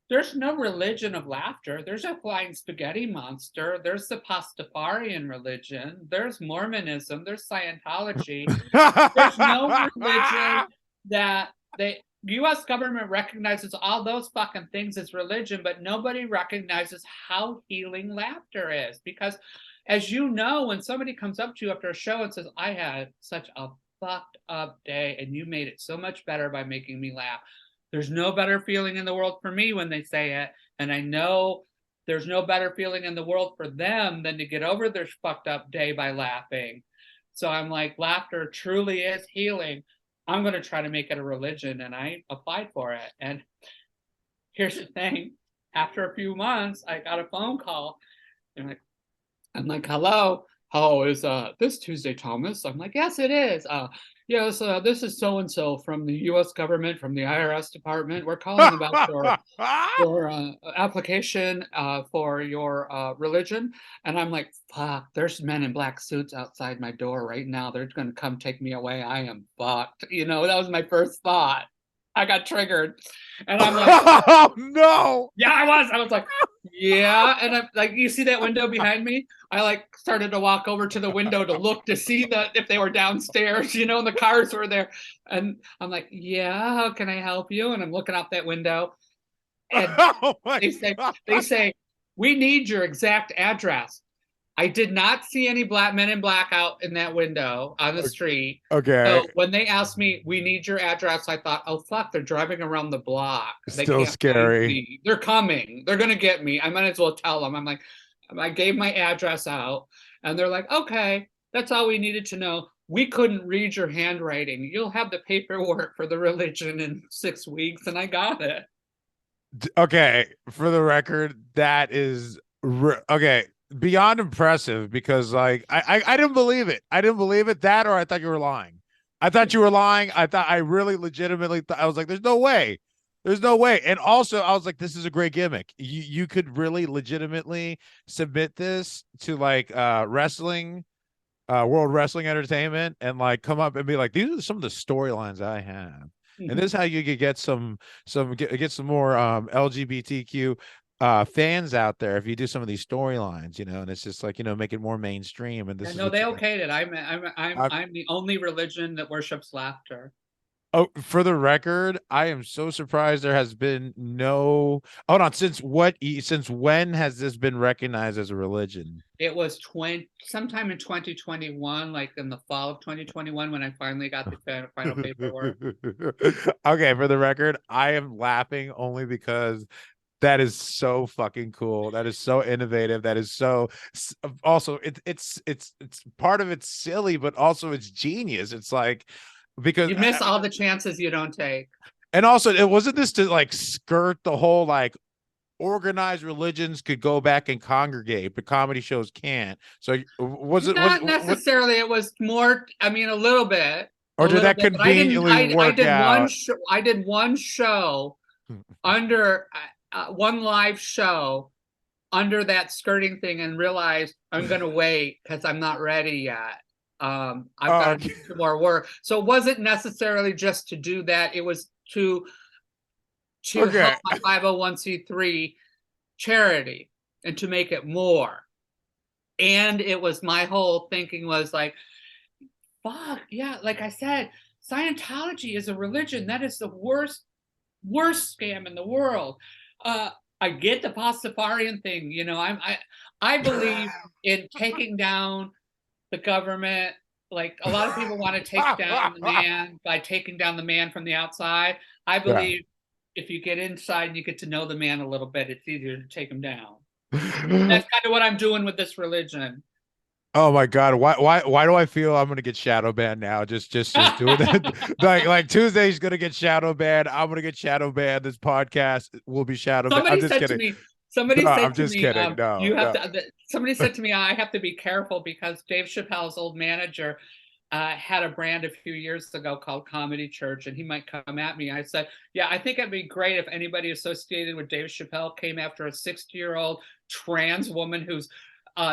Speaker 2: there's no religion of laughter. There's a flying spaghetti monster. There's the Pastafarian religion. There's Mormonism. There's Scientology. There's no religion that the U.S. government recognizes all those fucking things as religion, but nobody recognizes how healing laughter is. Because as you know, when somebody comes up to you after a show and says, I had such a fucked up day and you made it so much better by making me laugh. There's no better feeling in the world for me when they say it. And I know there's no better feeling in the world for them than to get over their fucked up day by laughing. So I'm like, laughter truly is healing. I'm going to try to make it a religion. And I applied for it. And here's the thing. After a few months, I got a phone call. And I'm like, hello. Oh, is this Tuesday, Thomas? I'm like, yes, it is. Yes, this is so-and-so from the U.S. government, from the IRS department. We're calling about your application for your religion. And I'm like, fuck, there's men in black suits outside my door right now. They're going to come take me away. I am fucked. That was my first thought. I got triggered. And I'm like,
Speaker 1: oh, no.
Speaker 2: Yeah, I was like, yeah. And I'm like, you see that window behind me? I started to walk over to the window to look to see that if they were downstairs, and the cars were there. And I'm like, yeah, how can I help you? And I'm looking out that window. And they say, we need your exact address. I did not see any black men in black out in that window on the street.
Speaker 1: Okay.
Speaker 2: So when they asked me, we need your address, I thought, oh, fuck, they're driving around the block. They
Speaker 1: Still
Speaker 2: can't
Speaker 1: scary.
Speaker 2: find me. They're coming. They're going to get me. I might as well tell them. I'm like, I gave my address out and they're like, okay, that's all we needed to know. We couldn't read your handwriting. You'll have the paperwork for the religion in 6 weeks. And I got it.
Speaker 1: Okay. For the record, that is okay. Beyond impressive, because I didn't believe it. I didn't believe it. That, or I thought you were lying. I thought you were lying. I really legitimately thought, I was like, there's no way. There's no way. And also I was like, this is a great gimmick. You could really legitimately submit this to wrestling, World Wrestling Entertainment, and come up and be like, these are some of the storylines I have. And this is how you could get some more LGBTQ fans out there if you do some of these storylines, and it's just make it more mainstream. And this
Speaker 2: they okayed it. I'm the only religion that worships laughter.
Speaker 1: Oh, for the record, I am so surprised there has been no. Hold on, since when has this been recognized as a religion?
Speaker 2: It was sometime in 2021, like in the fall of 2021, when I finally got the final paperwork.
Speaker 1: Okay, for the record, I am laughing only because that is so fucking cool. That is so innovative. That is so also it's part of it's silly, but also it's genius. It's because
Speaker 2: you miss all the chances you don't take.
Speaker 1: And also, it wasn't this to skirt the whole organized religions could go back and congregate, but comedy shows can't. So was it
Speaker 2: not necessarily? It was more. I mean, a little bit.
Speaker 1: Or did that conveniently work out?
Speaker 2: I did one show under. One live show under that skirting thing and realized I'm going to wait because I'm not ready yet. I've got to do some more work. So it wasn't necessarily just to do that. It was to help my 501c3 charity and to make it more. And it was my whole thinking was like, fuck, yeah, like I said, Scientology is a religion. That is the worst scam in the world. I get the Pastafarian thing, I believe in taking down the government like a lot of people want to take down the man by taking down the man from the outside. I
Speaker 1: Yeah.
Speaker 2: believe if you get inside and you get to know the man a little bit, it's easier to take him down. That's kind of what I'm doing with this religion.
Speaker 1: Oh my God. Why do I feel I'm gonna get shadow banned now? Just doing that. Like Tuesday's gonna get shadow banned. I'm gonna get shadow banned. This podcast will be shadow banned. I'm just kidding.
Speaker 2: Somebody
Speaker 1: No,
Speaker 2: said
Speaker 1: I'm
Speaker 2: to
Speaker 1: just
Speaker 2: me,
Speaker 1: kidding. No,
Speaker 2: you have
Speaker 1: no.
Speaker 2: to, somebody said to me, I have to be careful because Dave Chappelle's old manager had a brand a few years ago called Comedy Church, and he might come at me. I said, yeah, I think it'd be great if anybody associated with Dave Chappelle came after a 60-year-old trans woman whose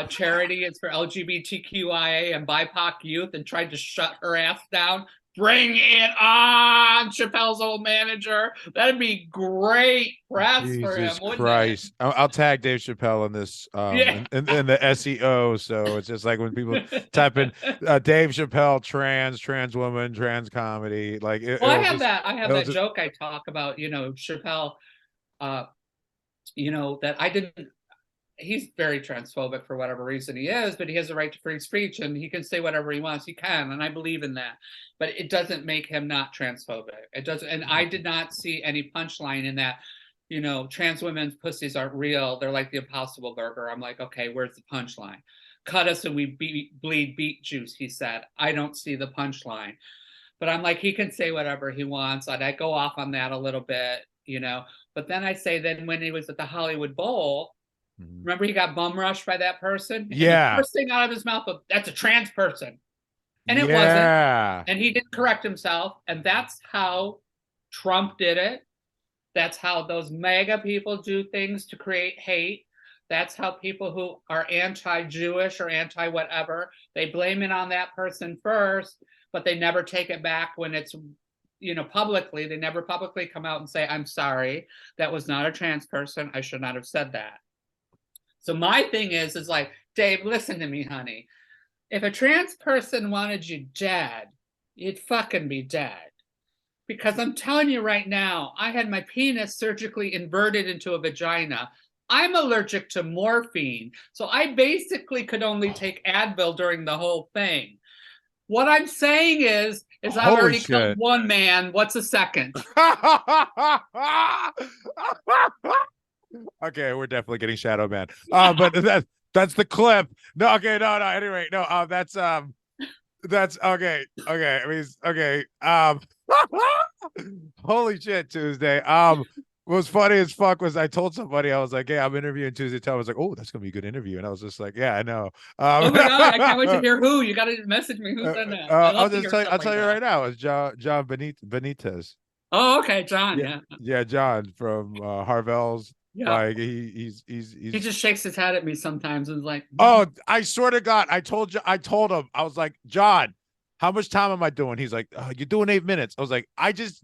Speaker 2: charity is for LGBTQIA and BIPOC youth and tried to shut her ass down. Bring it on, Chappelle's old manager. That'd be great press for him,
Speaker 1: Jesus
Speaker 2: wouldn't it?
Speaker 1: Christ. I'll tag Dave Chappelle in this
Speaker 2: Yeah.
Speaker 1: in the SEO. So it's just like when people type in Dave Chappelle trans woman, trans comedy. Like
Speaker 2: Well, I
Speaker 1: just
Speaker 2: have that joke I talk about, Chappelle, that I didn't, he's very transphobic for whatever reason he is, but he has the right to free speech and he can say whatever he wants. He can, and I believe in that. But it doesn't make him not transphobic. It doesn't, and I did not see any punchline in that. Trans women's pussies aren't real. They're like the Impossible Burger. I'm like, okay, where's the punchline? Cut us and we bleed beet juice, he said. I don't see the punchline. But I'm like, he can say whatever he wants. And I go off on that a little bit, But then I say, then when he was at the Hollywood Bowl, remember he got bum rushed by that person?
Speaker 1: Yeah.
Speaker 2: And the first thing out of his mouth was, that's a trans person. And it
Speaker 1: wasn't.
Speaker 2: And he didn't correct himself. And that's how Trump did it. That's how those MAGA people do things to create hate. That's how people who are anti-Jewish or anti-whatever, they blame it on that person first, but they never take it back when it's, publicly. They never publicly come out and say, I'm sorry, that was not a trans person. I should not have said that. So my thing is like, Dave, listen to me, honey. If a trans person wanted you dead, you'd fucking be dead. Because I'm telling you right now, I had my penis surgically inverted into a vagina. I'm allergic to morphine. So I basically could only take Advil during the whole thing. What I'm saying is I've already killed one man. What's a second?
Speaker 1: Okay, we're definitely getting shadow banned. But that's the clip. No, okay, no. Anyway, no. That's okay. Okay, I mean, okay. Holy shit, Tuesday. What was funny as fuck was I told somebody, I was like, "Hey, I'm interviewing Tuesday." I was like, "Oh, that's gonna be a good interview," and I was just like, "Yeah, I know."
Speaker 2: Oh my God, I can't wait to hear who. You got to message me who said that.
Speaker 1: I'll tell you right now. It's John Benitez.
Speaker 2: Oh, okay, John.
Speaker 1: Yeah, John from Harvell's.
Speaker 2: Yeah.
Speaker 1: Like he
Speaker 2: just shakes his head at me sometimes and is like,
Speaker 1: "Oh, I swear to God, I told him, I was like, John, how much time am I doing?" He's like, "You're doing 8 minutes." I was like,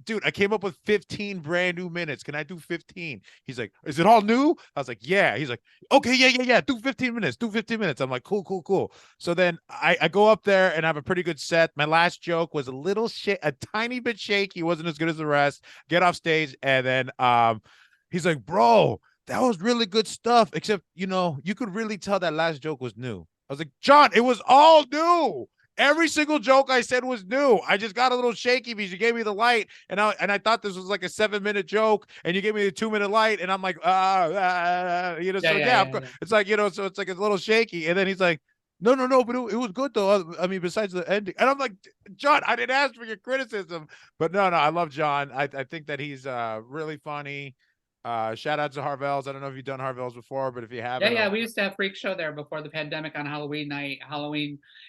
Speaker 1: dude, I came up with 15 brand new minutes. Can I do 15? He's like, "Is it all new?" I was like, "Yeah." He's like, "Okay, yeah. Do 15 minutes. Do 15 minutes." I'm like, cool. So then I go up there and have a pretty good set. My last joke was a tiny bit shaky. It wasn't as good as the rest. Get off stage. And then, he's like, "Bro, that was really good stuff. Except, you could really tell that last joke was new." I was like, "John, it was all new. Every single joke I said was new. I just got a little shaky because you gave me the light, and I thought this was like a 7-minute joke, and you gave me the 2-minute light, and I'm like, it's like, so it's like a little shaky." And then he's like, No, but it was good though. I mean, besides the ending, and I'm like, John, I didn't ask for your criticism, but no, I love John. I think that he's really funny. Shout out to Harvell's. I don't know if you've done Harvell's before, but if you haven't,
Speaker 2: we used to have Freak Show there before the pandemic on Halloween night.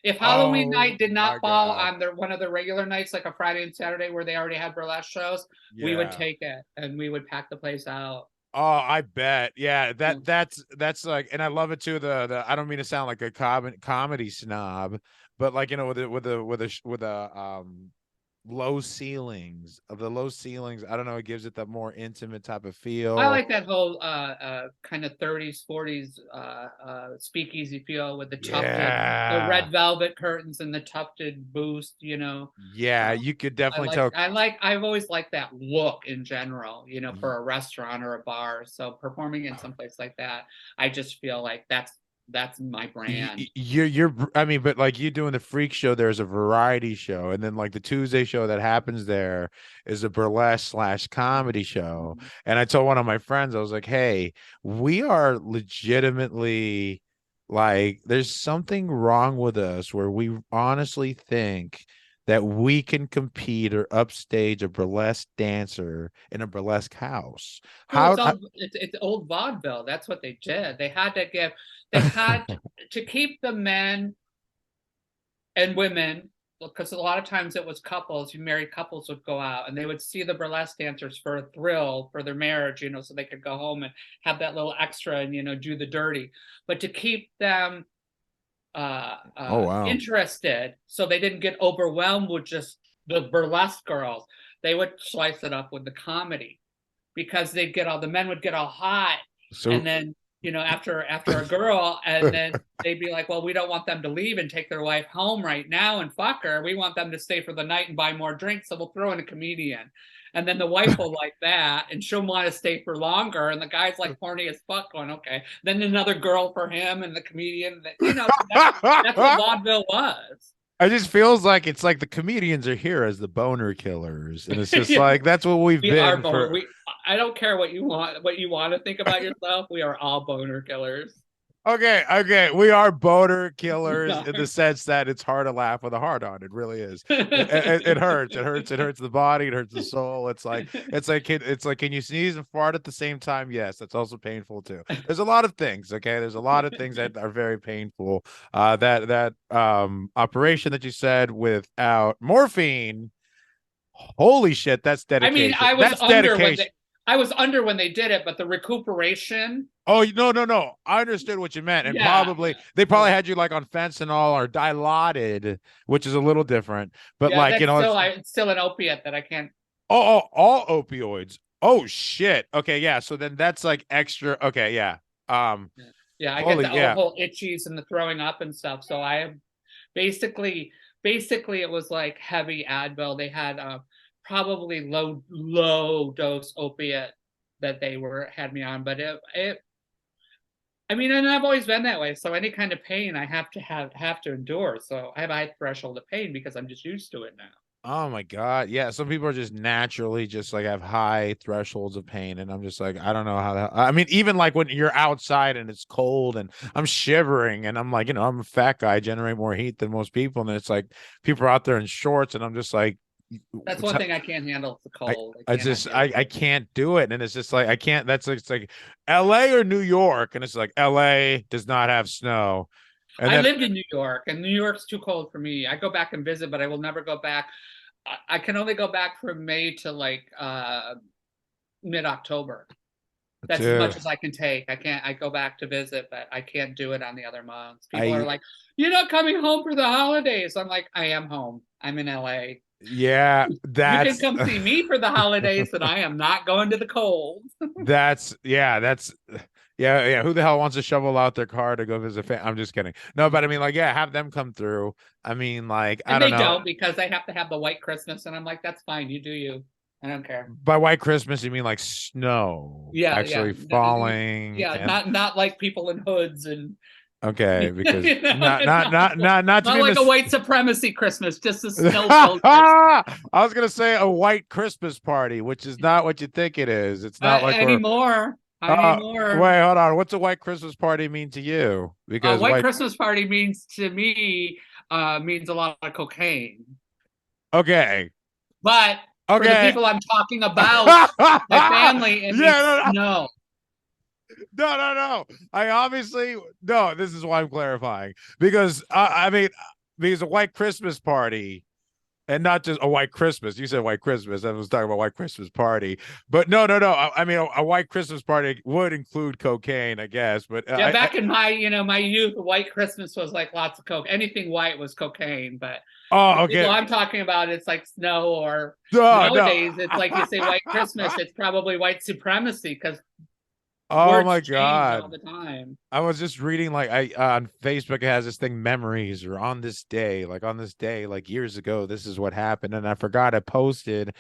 Speaker 2: If Halloween night did not fall on one of the regular nights, like a Friday and Saturday where they already had burlesque shows, we would take it and we would pack the place out.
Speaker 1: Oh, I bet. Yeah, that's like, and I love it too. The I don't mean to sound like a comedy snob, but like, with a low ceilings. I don't know, it gives it that more intimate type of feel.
Speaker 2: I like that whole kind of 30s 40s speakeasy feel with the tufted, the red velvet curtains and the tufted boost,
Speaker 1: Yeah, you could definitely tell.
Speaker 2: I've always liked that look in general, for a restaurant or a bar. So performing in some place like that, I just feel like that's That's my brand.
Speaker 1: You're I mean, but like you doing the freak show, there's a variety show, and then like the Tuesday show that happens there is a burlesque slash comedy show.
Speaker 2: Mhm.
Speaker 1: And I told one of my friends, I was like, hey, we are legitimately like there's something wrong with us where we honestly think that we can compete or upstage a burlesque dancer in a burlesque house.
Speaker 2: Well,
Speaker 1: How
Speaker 2: it's old vaudeville. That's what they did. They had to keep the men and women, because a lot of times it was couples, you married couples would go out and they would see the burlesque dancers for a thrill for their marriage, so they could go home and have that little extra and do the dirty. But to keep them
Speaker 1: oh wow.
Speaker 2: interested, so they didn't get overwhelmed with just the burlesque girls, they would slice it up with the comedy, because the men would get all hot,
Speaker 1: So
Speaker 2: and then after a girl, and then they'd be like, well, we don't want them to leave and take their wife home right now and fuck her. We want them to stay for the night and buy more drinks, so we'll throw in a comedian. And then the wife will like that, and she'll want to stay for longer, and the guy's like horny as fuck, going, okay. Then another girl for him, and the comedian. That's what vaudeville was.
Speaker 1: it just feels like it's like the comedians are here as the boner killers, and it's just
Speaker 2: Yeah.
Speaker 1: like that's what we've
Speaker 2: We
Speaker 1: been
Speaker 2: are
Speaker 1: for.
Speaker 2: I don't care what you want to think about yourself. We are all boner killers.
Speaker 1: Okay, we are boner
Speaker 2: We
Speaker 1: killers
Speaker 2: are.
Speaker 1: in the sense that it's hard to laugh with a heart on. It really is. It hurts. It hurts the body. It hurts the soul. It's like can you sneeze and fart at the same time? Yes, that's also painful too. There's a lot of things. Okay, there's a lot of things that are very painful. That operation that you said without morphine. Holy shit, that's
Speaker 2: I mean,
Speaker 1: dedication. That's dedication.
Speaker 2: I was under when they did it, but the recuperation.
Speaker 1: Oh no! I understood what you meant, and
Speaker 2: Yeah,
Speaker 1: they probably had you like on fentanyl or dilaudid, which is a little different. But
Speaker 2: yeah,
Speaker 1: like
Speaker 2: it's still an opiate that I can't.
Speaker 1: all opioids. Oh shit. Okay, yeah. So then that's like extra. Okay, yeah.
Speaker 2: Yeah, I get
Speaker 1: Holy
Speaker 2: the
Speaker 1: yeah.
Speaker 2: whole itchies and the throwing up and stuff. So I am basically it was like heavy Advil. They had probably low dose opiate that they had me on, but it I mean, and I've always been that way. So any kind of pain I have to endure. So I have a high threshold of pain because I'm just used to it now.
Speaker 1: Oh my God. Yeah. Some people are just naturally just like have high thresholds of pain. And I'm just like, I don't know how that, I mean, even like when you're outside and it's cold and I'm shivering and I'm like, I'm a fat guy, I generate more heat than most people. And it's like people are out there in shorts and I'm just like,
Speaker 2: That's one thing I can't handle, the cold.
Speaker 1: I can't do it. And it's just like, I can't, it's like LA or New York. And it's like, LA does not have snow. And
Speaker 2: I lived in New York, and New York's too cold for me. I go back and visit, but I will never go back. I can only go back from May to like mid-October. That's as much as I can take. I go back to visit, but I can't do it on the other months. People are like, you're not coming home for the holidays. I'm like, I am home. I'm in LA.
Speaker 1: Yeah,
Speaker 2: you can come see me for the holidays, but I am not going to the cold.
Speaker 1: that's yeah. Who the hell wants to shovel out their car to go visit? I'm just kidding. No, but I mean, like, yeah, have them come through. I mean, like, I don't know.
Speaker 2: They don't, because they have to have the white Christmas, and I'm like, that's fine. You do you. I don't care.
Speaker 1: By white Christmas, you mean like snow?
Speaker 2: Yeah,
Speaker 1: actually falling.
Speaker 2: Yeah, and... not like people in hoods and.
Speaker 1: Okay, because not
Speaker 2: like a white supremacy Christmas, just a snow.
Speaker 1: I was gonna say a white Christmas party, which is not what you think it is. It's not like
Speaker 2: anymore.
Speaker 1: Wait, hold on. What's a white Christmas party mean to you? Because
Speaker 2: white Christmas party means to me means a lot of cocaine.
Speaker 1: Okay.
Speaker 2: But for the people I'm talking about, my family, and no.
Speaker 1: I obviously no. This is why I'm clarifying, because I mean, because a white Christmas party, and not just a white Christmas. You said white Christmas. I was talking about white Christmas party, but no. I mean, a white Christmas party would include cocaine, I guess. But
Speaker 2: yeah, back in my my youth, white Christmas was like lots of coke. Anything white was cocaine, but.
Speaker 1: Oh, okay.
Speaker 2: Well, I'm talking about it's like snow, or nowadays it's like you say white Christmas, it's probably white supremacy, because
Speaker 1: oh my God,
Speaker 2: all the time.
Speaker 1: I was just reading like on Facebook, it has this thing, memories, or on this day like years ago, this is what happened, and I forgot I posted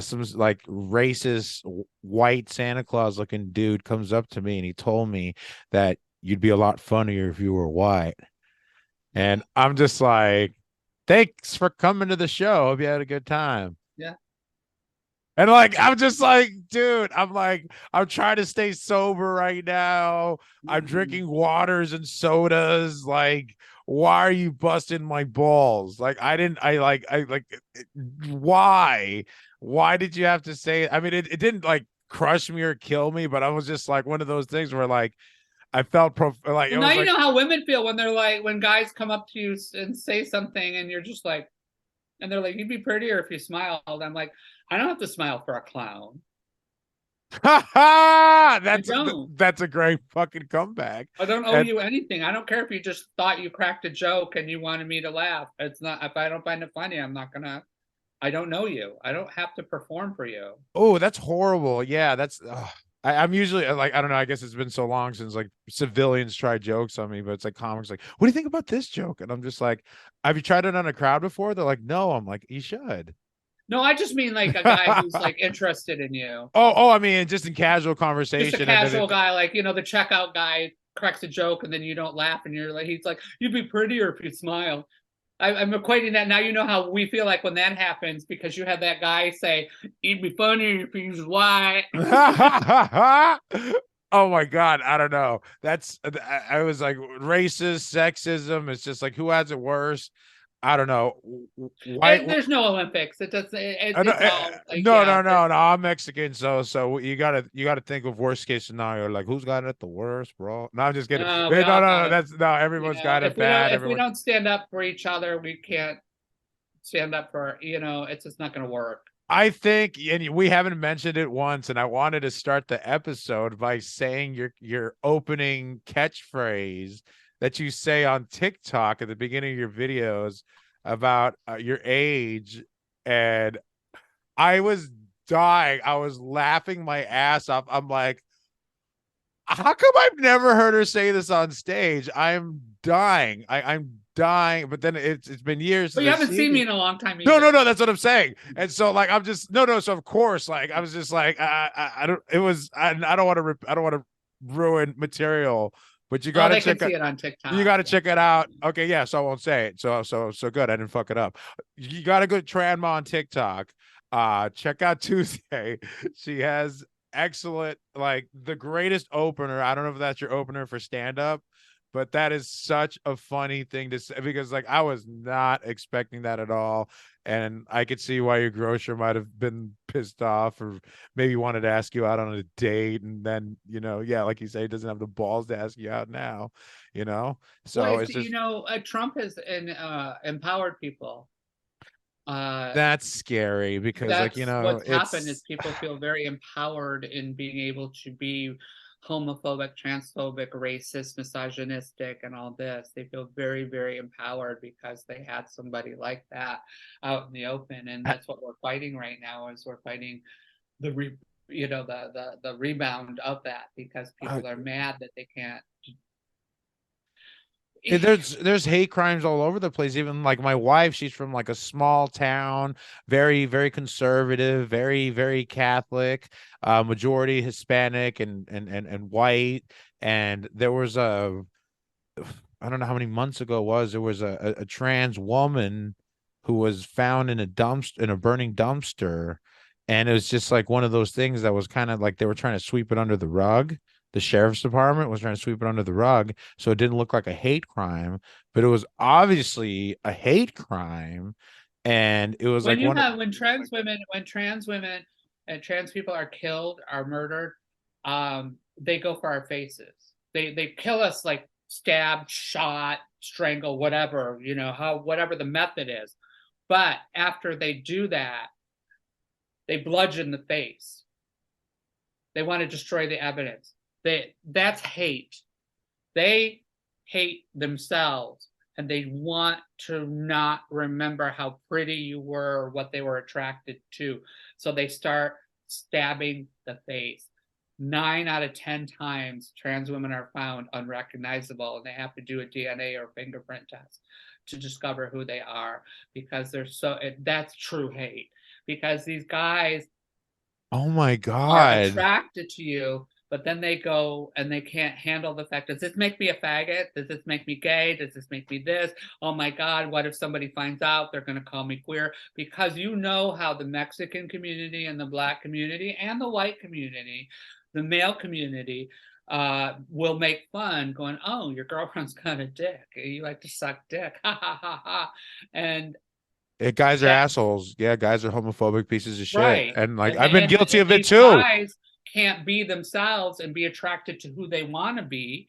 Speaker 1: some like racist white Santa Claus looking dude comes up to me and he told me that you'd be a lot funnier if you were white. And I'm just like, thanks for coming to the show. Hope you had a good time.
Speaker 2: Yeah.
Speaker 1: And like, I'm just like, dude, I'm like, I'm trying to stay sober right now. I'm
Speaker 2: Mm.
Speaker 1: drinking waters and sodas. Like, why are you busting my balls? Like, why? Why did you have to say it? I mean, it didn't like crush me or kill me, but I was just like one of those things where like I felt like it
Speaker 2: Well, now
Speaker 1: was
Speaker 2: you
Speaker 1: like,
Speaker 2: know how women feel when they're like, when guys come up to you and say something, and you're just like, and they're like, "You'd be prettier if you smiled." I'm like, I don't have to smile for a clown. I don't.
Speaker 1: that's a great fucking comeback.
Speaker 2: I don't owe
Speaker 1: And
Speaker 2: you anything. I don't care if you just thought you cracked a joke and you wanted me to laugh. It's not, if I don't find it funny, I'm not gonna, I don't know you. I don't have to perform for you.
Speaker 1: oh, that's horrible. Yeah, that's I'm usually like, I don't know, I guess it's been so long since like civilians try jokes on me, but it's like comics like, what do you think about this joke? And I'm just like, have you tried it on a crowd before? They're like, no. I'm like, you should.
Speaker 2: No, I just mean like a guy who's like interested in you.
Speaker 1: I mean, just in casual
Speaker 2: Just a
Speaker 1: conversation, and then
Speaker 2: casual
Speaker 1: it,
Speaker 2: guy, like, the checkout guy cracks a joke and then you don't laugh and you're like, he's like, you'd be prettier if you smile. I'm equating that now. You know how we feel like when that happens because you had that guy say, "It'd be funny if he was white."
Speaker 1: oh my god, I don't know. That's I was like racist, sexism. It's just like who has it worse? I don't know. White.
Speaker 2: There's no Olympics. It doesn't.
Speaker 1: No,
Speaker 2: It's all like,
Speaker 1: no,
Speaker 2: yeah.
Speaker 1: no, no, no. I'm Mexican, so you gotta think of worst case scenario. Like who's got it the worst, bro? No, I'm just kidding.
Speaker 2: No, we
Speaker 1: No, no,
Speaker 2: all got
Speaker 1: no.
Speaker 2: it.
Speaker 1: That's no. Everyone's got it bad.
Speaker 2: If we
Speaker 1: Everyone.
Speaker 2: don't stand up for each other, we can't stand up for. It's just not going to work.
Speaker 1: I think, and we haven't mentioned it once, and I wanted to start the episode by saying your opening catchphrase that you say on TikTok at the beginning of your videos about your age, and I was dying. I was laughing my ass off. I'm like, how come I've never heard her say this on stage? I'm dying. I'm dying. But then it's been years
Speaker 2: But
Speaker 1: since
Speaker 2: you
Speaker 1: I've
Speaker 2: haven't
Speaker 1: seen
Speaker 2: seen me
Speaker 1: you.
Speaker 2: in a long time
Speaker 1: No, no,
Speaker 2: either.
Speaker 1: no. That's what I'm saying. And so like I'm just no. So of course, like I was just like I don't. It was I don't want to I don't want to ruin material. But you
Speaker 2: Oh,
Speaker 1: gotta
Speaker 2: they can
Speaker 1: check
Speaker 2: see
Speaker 1: it.
Speaker 2: it on
Speaker 1: You
Speaker 2: TikTok.
Speaker 1: got to check it out. Okay, yeah. So I won't say it. So good. I didn't fuck it up. You got to go Tranma on TikTok. Check out Tuesday. She has excellent, like the greatest opener. I don't know if that's your opener for stand up, but that is such a funny thing to say because like I was not expecting that at all. And I could see why your grocer might have been pissed off or maybe wanted to ask you out on a date. And then, yeah, like you say, he doesn't have the balls to ask you out now, you know?
Speaker 2: Well,
Speaker 1: So it's just
Speaker 2: Trump has empowered people.
Speaker 1: that's scary because like,
Speaker 2: That's what's happened is
Speaker 1: it's
Speaker 2: people feel very empowered in being able to be homophobic, transphobic, racist, misogynistic, and all this. They feel very, very empowered because they had somebody like that out in the open, and that's what we're fighting right now. Is we're fighting the the rebound of that because
Speaker 1: uh,
Speaker 2: people are mad that they can't.
Speaker 1: there's hate crimes all over the place. Even like my wife, she's from like a small town, very, very conservative, very, very Catholic, majority Hispanic and white. And there was I don't know how many months ago it was, there was a trans woman who was found in a burning dumpster. And it was just like one of those things that was kind of like they were trying to sweep it under the rug. The sheriff's department was trying to sweep it under the rug so it didn't look like a hate crime, but it was obviously a hate crime. And it was like
Speaker 2: When trans women and trans people are killed, are murdered, they go for our faces. They kill us like stabbed, shot, strangle, whatever, whatever the method is. But after they do that, they bludgeon the face. They want to destroy the evidence. That's hate. They hate themselves and they want to not remember how pretty you were or what they were attracted to. So they start stabbing the face. 9 out of 10 times, trans women are found unrecognizable and they have to do a DNA or fingerprint test to discover who they are because that's true hate. Because these guys
Speaker 1: oh my
Speaker 2: are
Speaker 1: God.
Speaker 2: attracted to you but then they go and they can't handle the fact, does this make me a faggot? Does this make me gay? Does this make me this? Oh my God, what if somebody finds out? They're going to call me queer. Because you know how the Mexican community and the Black community and the white community, the male community, will make fun going, oh, your girlfriend's got a dick. You like to suck dick. Ha ha ha ha. And
Speaker 1: Guys are assholes. Yeah, guys are homophobic pieces of shit.
Speaker 2: right.
Speaker 1: And like
Speaker 2: And
Speaker 1: I've been guilty of it
Speaker 2: these
Speaker 1: too.
Speaker 2: guys can't be themselves and be attracted to who they want to be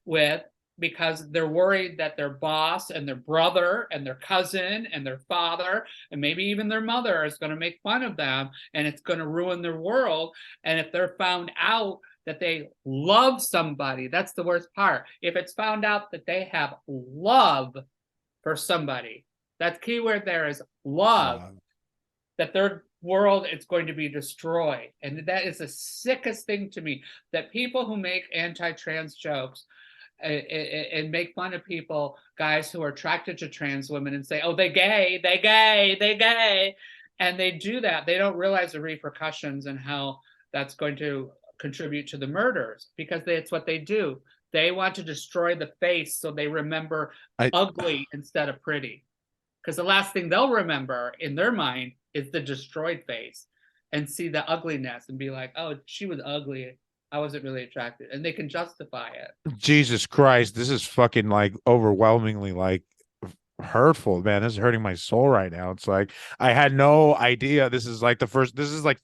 Speaker 2: with, because they're worried that their boss and their brother and their cousin and their father and maybe even their mother is going to make fun of them, and it's going to ruin their world. And if they're found out that they love somebody, that's the worst part. If it's found out that they have love for somebody, that keyword there is love, that their world is going to be destroyed. And that is the sickest thing to me, that people who make anti-trans jokes and make fun of people, guys who are attracted to trans women, and say, oh, they gay, they gay, they gay. And they do that. They don't realize the repercussions and how that's going to contribute to the murders, because it's what they do. They want to destroy the face so they remember ugly instead of pretty. Because the last thing they'll remember in their mind is the destroyed face, and see the ugliness and be like, oh, she was ugly, I wasn't really attracted. And they can justify it.
Speaker 1: Jesus Christ, this is fucking like overwhelmingly like hurtful, man. This is hurting my soul right now. It's like I had no idea. This is like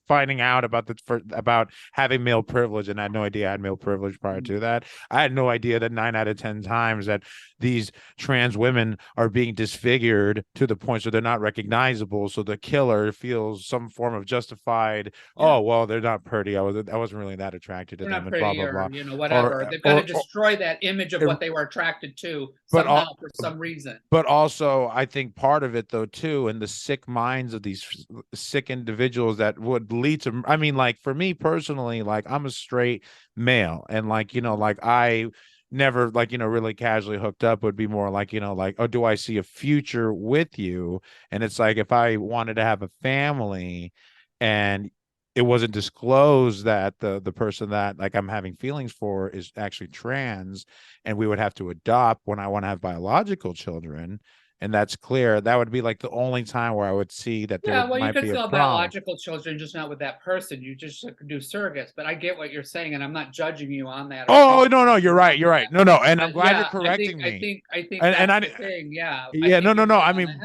Speaker 1: finding out about having male privilege, and I had no idea I had male privilege prior to that. I had no idea that 9 out of 10 times that these trans women are being disfigured to the point so they're not recognizable, so the killer feels some form of justified, oh well, they're not pretty, I wasn't really that attracted to
Speaker 2: they're
Speaker 1: them,
Speaker 2: not
Speaker 1: and blah
Speaker 2: pretty,
Speaker 1: blah blah,
Speaker 2: or whatever. They've got to destroy that image of what they were attracted to somehow, for some reason.
Speaker 1: But also, I think part of it though too, and the sick minds of these sick individuals that would lead to, I mean, like for me personally, like I'm a straight male, and like, like I never like, really casually hooked up, would be more like, like, oh, do I see a future with you? And it's like, if I wanted to have a family and it wasn't disclosed that the person that like I'm having feelings for is actually trans, and we would have to adopt when I want to have biological children, and that's clear, that would be like the only time where I would see that there
Speaker 2: you could
Speaker 1: be
Speaker 2: still
Speaker 1: a
Speaker 2: have
Speaker 1: problem.
Speaker 2: biological children, just not with that person. You just do surrogates. But I get what you're saying, and I'm not judging you on that.
Speaker 1: Oh no, you're right. No, and I'm glad you're correcting
Speaker 2: me. I think
Speaker 1: and
Speaker 2: that's the thing. Yeah.
Speaker 1: No. I mean,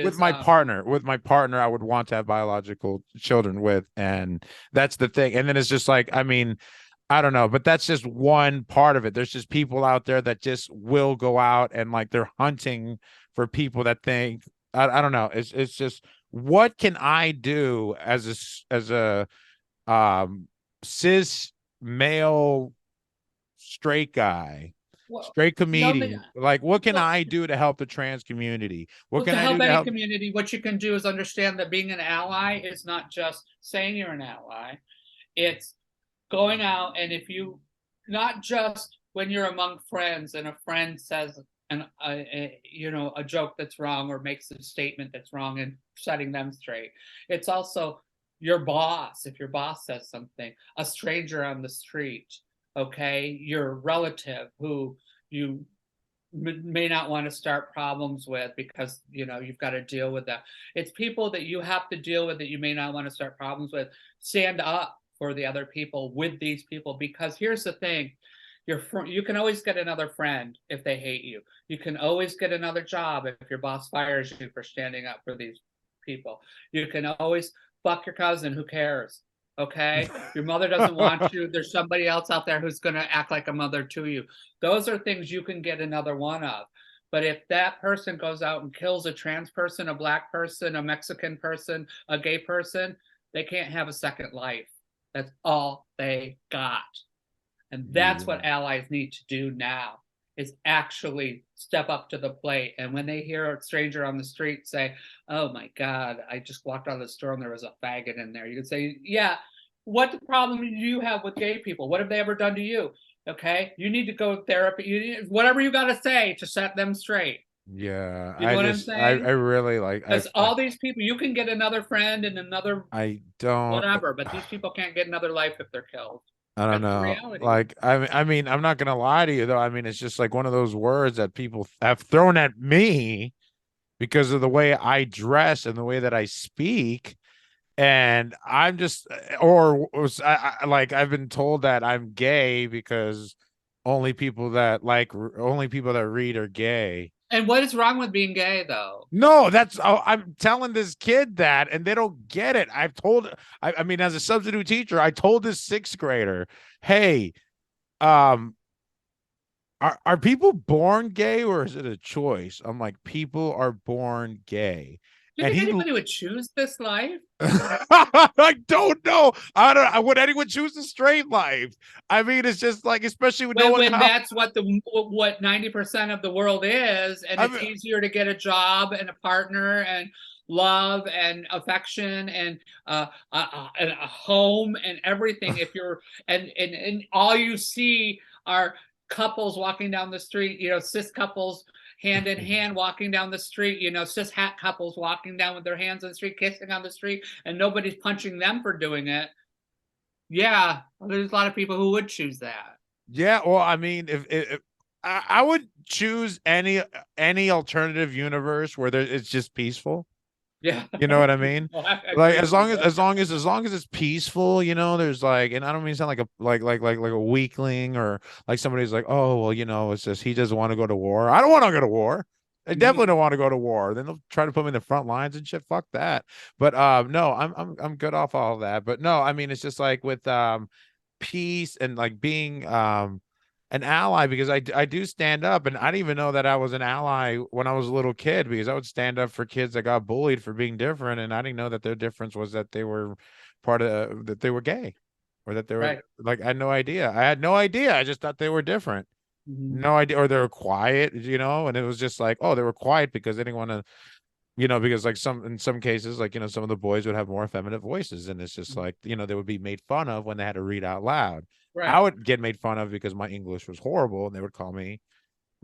Speaker 1: with my partner, I would want to have biological children with, and that's the thing. And then it's just like, I mean, I don't know, but that's just one part of it. There's just people out there that just will go out and like they're hunting for people that think, I don't know. It's just, what can I do as a cis male straight guy, straight comedian, like what can I do to help the trans community? What can I do to help
Speaker 2: any community? What you can do is understand that being an ally is not just saying you're an ally. It's going out, and if you, not just when you're among friends and a friend says a joke that's wrong or makes a statement that's wrong, and setting them straight. It's also your boss. If your boss says something, a stranger on the street, okay, your relative who you may not want to start problems with because you've got to deal with that. It's people that you have to deal with that you may not want to start problems with. Stand up for the other people with these people, because here's the thing, you can always get another friend if they hate you. You can always get another job if your boss fires you for standing up for these people. You can always fuck your cousin, who cares? Okay, your mother doesn't want you, there's somebody else out there who's going to act like a mother to you. Those are things you can get another one of. But if that person goes out and kills a trans person, a Black person, a Mexican person, a gay person, they can't have a second life. That's all they got. And that's what allies need to do now, is actually step up to the plate. And when they hear a stranger on the street say, oh my God, I just walked out of the store and there was a faggot in there, you can say, yeah, what problem do you have with gay people? What have they ever done to you? Okay, you need to go to therapy. You need, whatever you got to say to set them straight.
Speaker 1: Yeah,
Speaker 2: you know what I'm saying?
Speaker 1: I really like,
Speaker 2: because all these people, you can get another friend and another
Speaker 1: I don't
Speaker 2: whatever, but these people can't get another life if they're killed.
Speaker 1: I don't
Speaker 2: That's the
Speaker 1: know.
Speaker 2: reality.
Speaker 1: Like, I mean, I'm not gonna lie to you though. I mean, it's just like one of those words that people have thrown at me because of the way I dress and the way that I speak. And I'm just, like, I've been told that I'm gay because only people that read are gay.
Speaker 2: And what is wrong with being gay, though?
Speaker 1: No, I'm telling this kid that, and they don't get it. I mean, as a substitute teacher, I told this sixth grader, hey, um, are people born gay or is it a choice? I'm like, people are born gay.
Speaker 2: Do you
Speaker 1: And
Speaker 2: think
Speaker 1: he
Speaker 2: anybody would choose this life?
Speaker 1: I don't know. I don't. Would anyone choose the straight life? I mean, it's just like, especially with knowing
Speaker 2: When
Speaker 1: how.
Speaker 2: that's what 90% of the world is, and
Speaker 1: I
Speaker 2: it's
Speaker 1: mean,
Speaker 2: easier to get a job and a partner and love and affection and a home and everything. If you're and all you see are couples walking down the street, cis couples hand in hand walking down the street, cis hat couples walking down with their hands on the street, kissing on the street, and nobody's punching them for doing it. Yeah, there's a lot of people who would choose that.
Speaker 1: yeah. Well, I mean, if I would choose any alternative universe where it's just peaceful.
Speaker 2: Yeah.
Speaker 1: You know what I mean?
Speaker 2: Well, I
Speaker 1: Like,
Speaker 2: agree with you.
Speaker 1: as long as it's peaceful, there's like, and I don't mean to sound like a weakling or like somebody's like, oh well, it's just he doesn't want to go to war. I don't want to go to war. I definitely don't want to go to war. Then they'll try to put me in the front lines and shit. Fuck that. But no, I'm good off all of that. But no, I mean, it's just like with peace and like being an ally, because I do stand up, and I didn't even know that I was an ally when I was a little kid, because I would stand up for kids that got bullied for being different, and I didn't know that their difference was that they were that they were gay, or that they were
Speaker 2: Right.
Speaker 1: like, I had no idea. I had no idea. I just thought they were different.
Speaker 2: Mhm.
Speaker 1: No idea, or they were quiet, and it was just like, oh, they were quiet because they didn't want to, because like in some cases, like, some of the boys would have more effeminate voices, and it's just like, they would be made fun of when they had to read out loud.
Speaker 2: Right.
Speaker 1: I would get made fun of because my English was horrible, and they would call me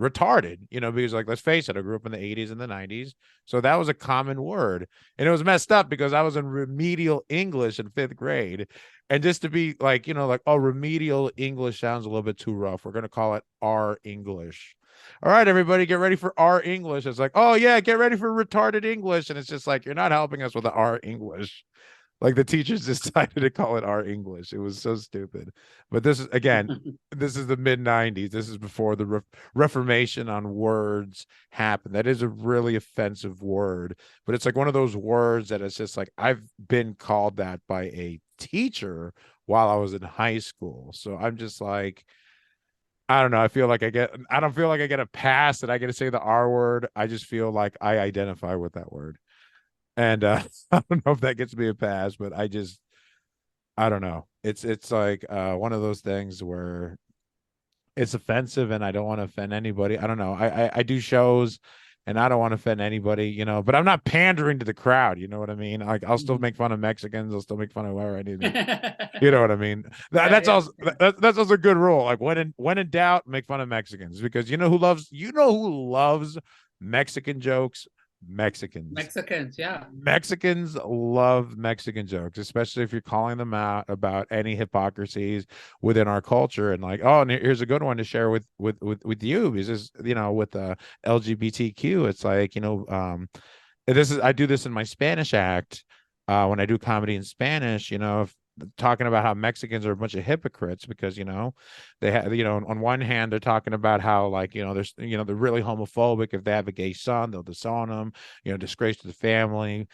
Speaker 1: retarded, because like, let's face it, I grew up in the 80s and the 90s. So that was a common word. And it was messed up because I was in remedial English in 5th grade. And just to be like, like, oh, remedial English sounds a little bit too rough. We're going to call it R English. All right, everybody, get ready for R English. It's like, oh yeah, get ready for retarded English. And it's just like, you're not helping us with the R English. Like, the teachers decided to call it our English. It was so stupid. But this is, again, this is the mid 90s. This is before the Reformation on words happened. That is a really offensive word, but it's like one of those words that it's just like, I've been called that by a teacher while I was in high school. So I'm just like, I don't know. I don't feel like I get a pass that I get to say the R word. I just feel like I identify with that word. And I don't know if that gets me a pass, but I don't know. It's like one of those things where it's offensive, and I don't want to offend anybody. I don't know. I do shows, and I don't want to offend anybody, but I'm not pandering to the crowd. You know what I mean? Like, I'll still make fun of Mexicans. I'll still make fun of whoever I need to. You know what I mean? That's also that's also a good rule. Like, when in doubt, make fun of Mexicans, because who loves Mexican jokes? Mexicans.
Speaker 2: Yeah.
Speaker 1: Mexicans love Mexican jokes, especially if you're calling them out about any hypocrisies within our culture. And like, oh, and here's a good one to share with you, because this, with LGBTQ, it's like, I do this in my Spanish act, when I do comedy in Spanish, talking about how Mexicans are a bunch of hypocrites, because they have, on one hand they're talking about how, like, there's, they're really homophobic. If they have a gay son, they'll disown him, disgrace to the family.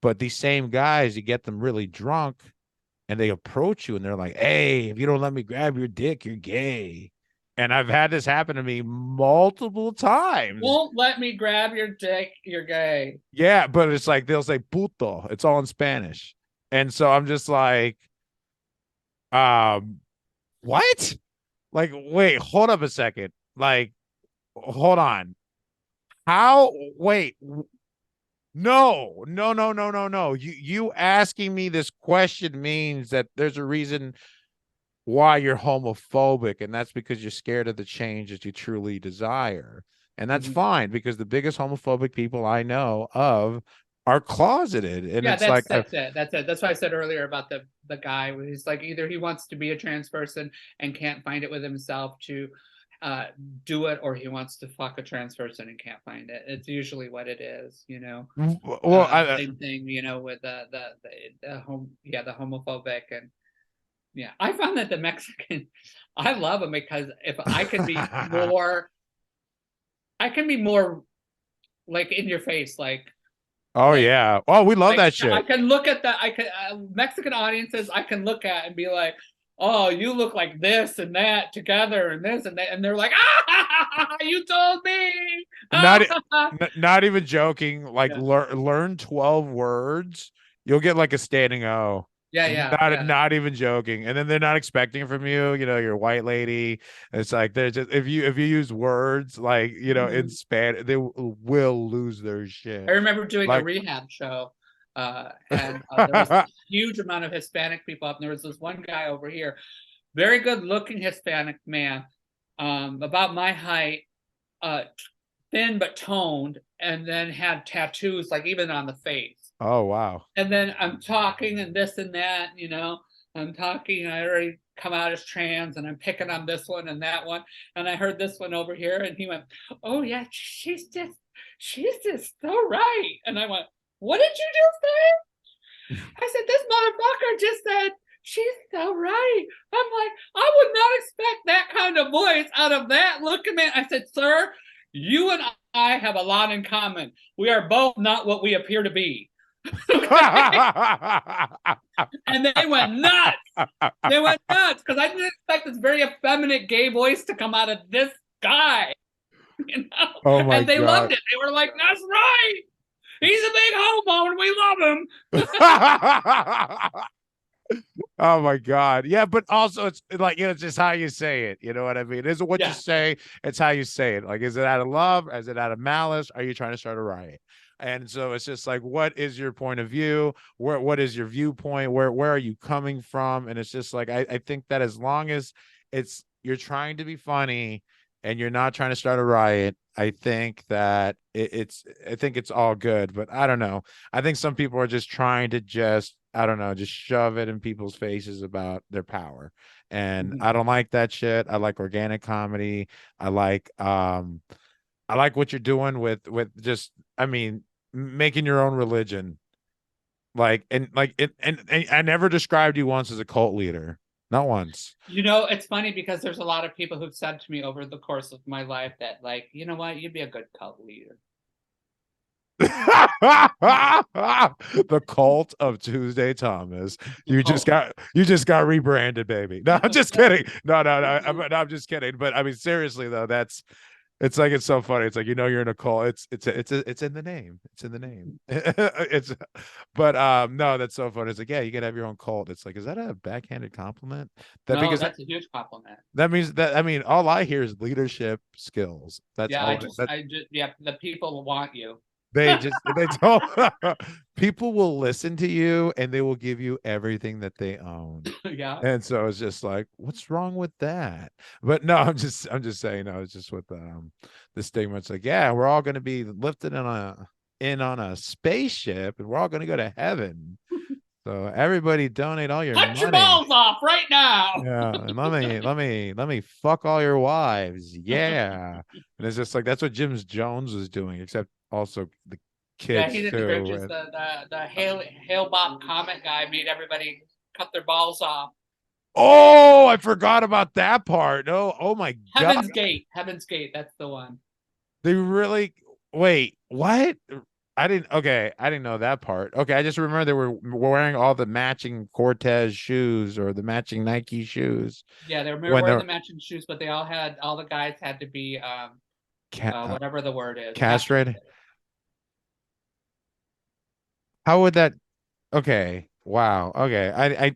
Speaker 1: But these same guys, you get them really drunk and they approach you and they're like, hey, if you don't let me grab your dick, you're gay. And I've had this happen to me multiple times.
Speaker 2: Won't let me grab your dick, you're gay.
Speaker 1: Yeah, but it's like, they'll say puto. It's all in Spanish. And so I'm just like, what? Like, wait, hold up a second. Like, hold on. How? Wait. No, no, no, no, no, no. You asking me this question means that there's a reason why you're homophobic, and that's because you're scared of the change that you truly desire. And that's fine, because the biggest homophobic people I know of are closeted, and
Speaker 2: Yeah,
Speaker 1: it's like
Speaker 2: that's it. That's it. That's why I said earlier about the guy where he's like, either he wants to be a trans person and can't find it with himself to do it, or he wants to fuck a trans person and can't find it. It's usually what it is, you know.
Speaker 1: well,
Speaker 2: Same thing, you know, with the homophobic. And yeah, I found that the Mexican, I love them because if I can be more, like in your face, like.
Speaker 1: oh
Speaker 2: Like,
Speaker 1: yeah, oh we love
Speaker 2: like,
Speaker 1: that shit.
Speaker 2: I can look at that. I can Mexican audiences. I can look at and be like, "Oh, you look like this and that together, and this and that," and they're like, "Ah, you told me."
Speaker 1: Not not even joking. Like
Speaker 2: Yeah.
Speaker 1: learn 12 words, you'll get like a standing O. Not even joking. And then they're not expecting it from you. You know, you're a white lady. It's like they're just if you use words like in Spanish, they will lose their
Speaker 2: I
Speaker 1: shit.
Speaker 2: remember doing a
Speaker 1: Like
Speaker 2: rehab show, and there was a huge amount of Hispanic people up. And there was this one guy over here, very good looking Hispanic man, about my height, thin but toned, and then had tattoos, like even on the face.
Speaker 1: oh wow.
Speaker 2: And then I'm talking and this and that, you know, I'm talking, I already come out as trans and I'm picking on this one and that one. And I heard this one over here and he went, "Oh yeah, she's just so right." And I went, "What did you just say?" I said, "This motherfucker just said, she's so right." I'm like, I would not expect that kind of voice out of that looking man. I said, "Sir, you and I have a lot in common. We are both not what we appear to be." And they went nuts. They went nuts because I didn't expect this very effeminate gay voice to come out of this guy. You know?
Speaker 1: Oh my
Speaker 2: and they
Speaker 1: God.
Speaker 2: loved it. They were like, "That's right. He's a big homo and we love him."
Speaker 1: Oh my God. Yeah, but also it's like, it's just how you say it. You know what I mean? It isn't what you say, it's how you say it. Like, is it out of love? Is it out of malice? Are you trying to start a riot? And so it's just like, what is your point of view? What is your viewpoint? Where are you coming from? And it's just like, I think that as long as you're trying to be funny and you're not trying to start a riot, I think that I think it's all good. But I don't know. I think some people are just trying to just shove it in people's faces about their power. And I don't like that shit. I like organic comedy. I like what you're doing with just, making your own religion. And I never described you once as a cult leader. Not once.
Speaker 2: You know, it's funny because there's a lot of people who've said to me over the course of my life that, like, you know what, you'd be a good cult leader.
Speaker 1: The cult of Tuesday Thomas. You just got rebranded, baby. No, I'm just kidding. No, I'm just kidding. But I mean, seriously though, it's so funny. It's like, you're in a cult. It's in the name. It's in the name. But no, that's so funny. It's like, yeah, you can have your own cult. It's like, is that a backhanded compliment?
Speaker 2: No, that's a huge compliment.
Speaker 1: That means that all I hear is leadership skills. That's all.
Speaker 2: The people want you.
Speaker 1: They don't. People will listen to you and they will give you everything that they own.
Speaker 2: Yeah.
Speaker 1: And so it's just like, what's wrong with that? But no, I'm just saying, no, it's just with the stigma. It's like, yeah, we're all going to be lifted in on a spaceship and we're all going to go to heaven. So everybody donate all your money.
Speaker 2: Cut your balls off right now.
Speaker 1: Yeah, and let me fuck all your wives. Yeah. And it's just like, that's what Jim Jones was doing, except also the kids.
Speaker 2: Yeah, he did
Speaker 1: too.
Speaker 2: Just the Hail Bob Comet guy made everybody cut their balls off.
Speaker 1: Oh, I forgot about that part. Oh my
Speaker 2: God. Heaven's Gate, that's the one.
Speaker 1: They really wait, what? I didn't know that part. Okay, I just remember they were wearing all the matching Cortez shoes or the matching Nike shoes.
Speaker 2: Yeah, they were wearing the matching shoes, but all the guys had to be whatever the word is.
Speaker 1: Castrated. How would that? Okay. Wow. Okay. I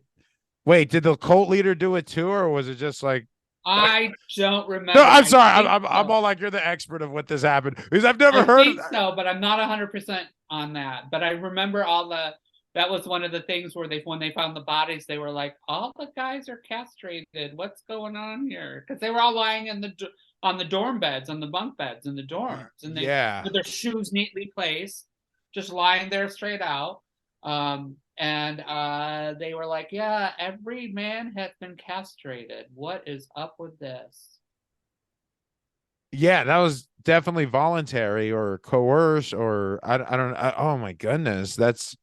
Speaker 1: wait, did the cult leader do it too, or was it just like,
Speaker 2: I don't remember.
Speaker 1: No, I'm sorry. I'm all like, you're the expert of what this happened, because I've never heard of that.
Speaker 2: So, but I'm not 100% on that. But I remember that was one of the things where when they found the bodies, they were like, all the guys are castrated. What's going on here? Because they were all lying on the dorm beds, on the bunk beds in the dorms, and with their shoes neatly placed, just lying there straight out. And they were like, yeah, every man has been castrated. What is up with this?
Speaker 1: Yeah, that was definitely voluntary or coerced, or I don't. Oh my goodness, that's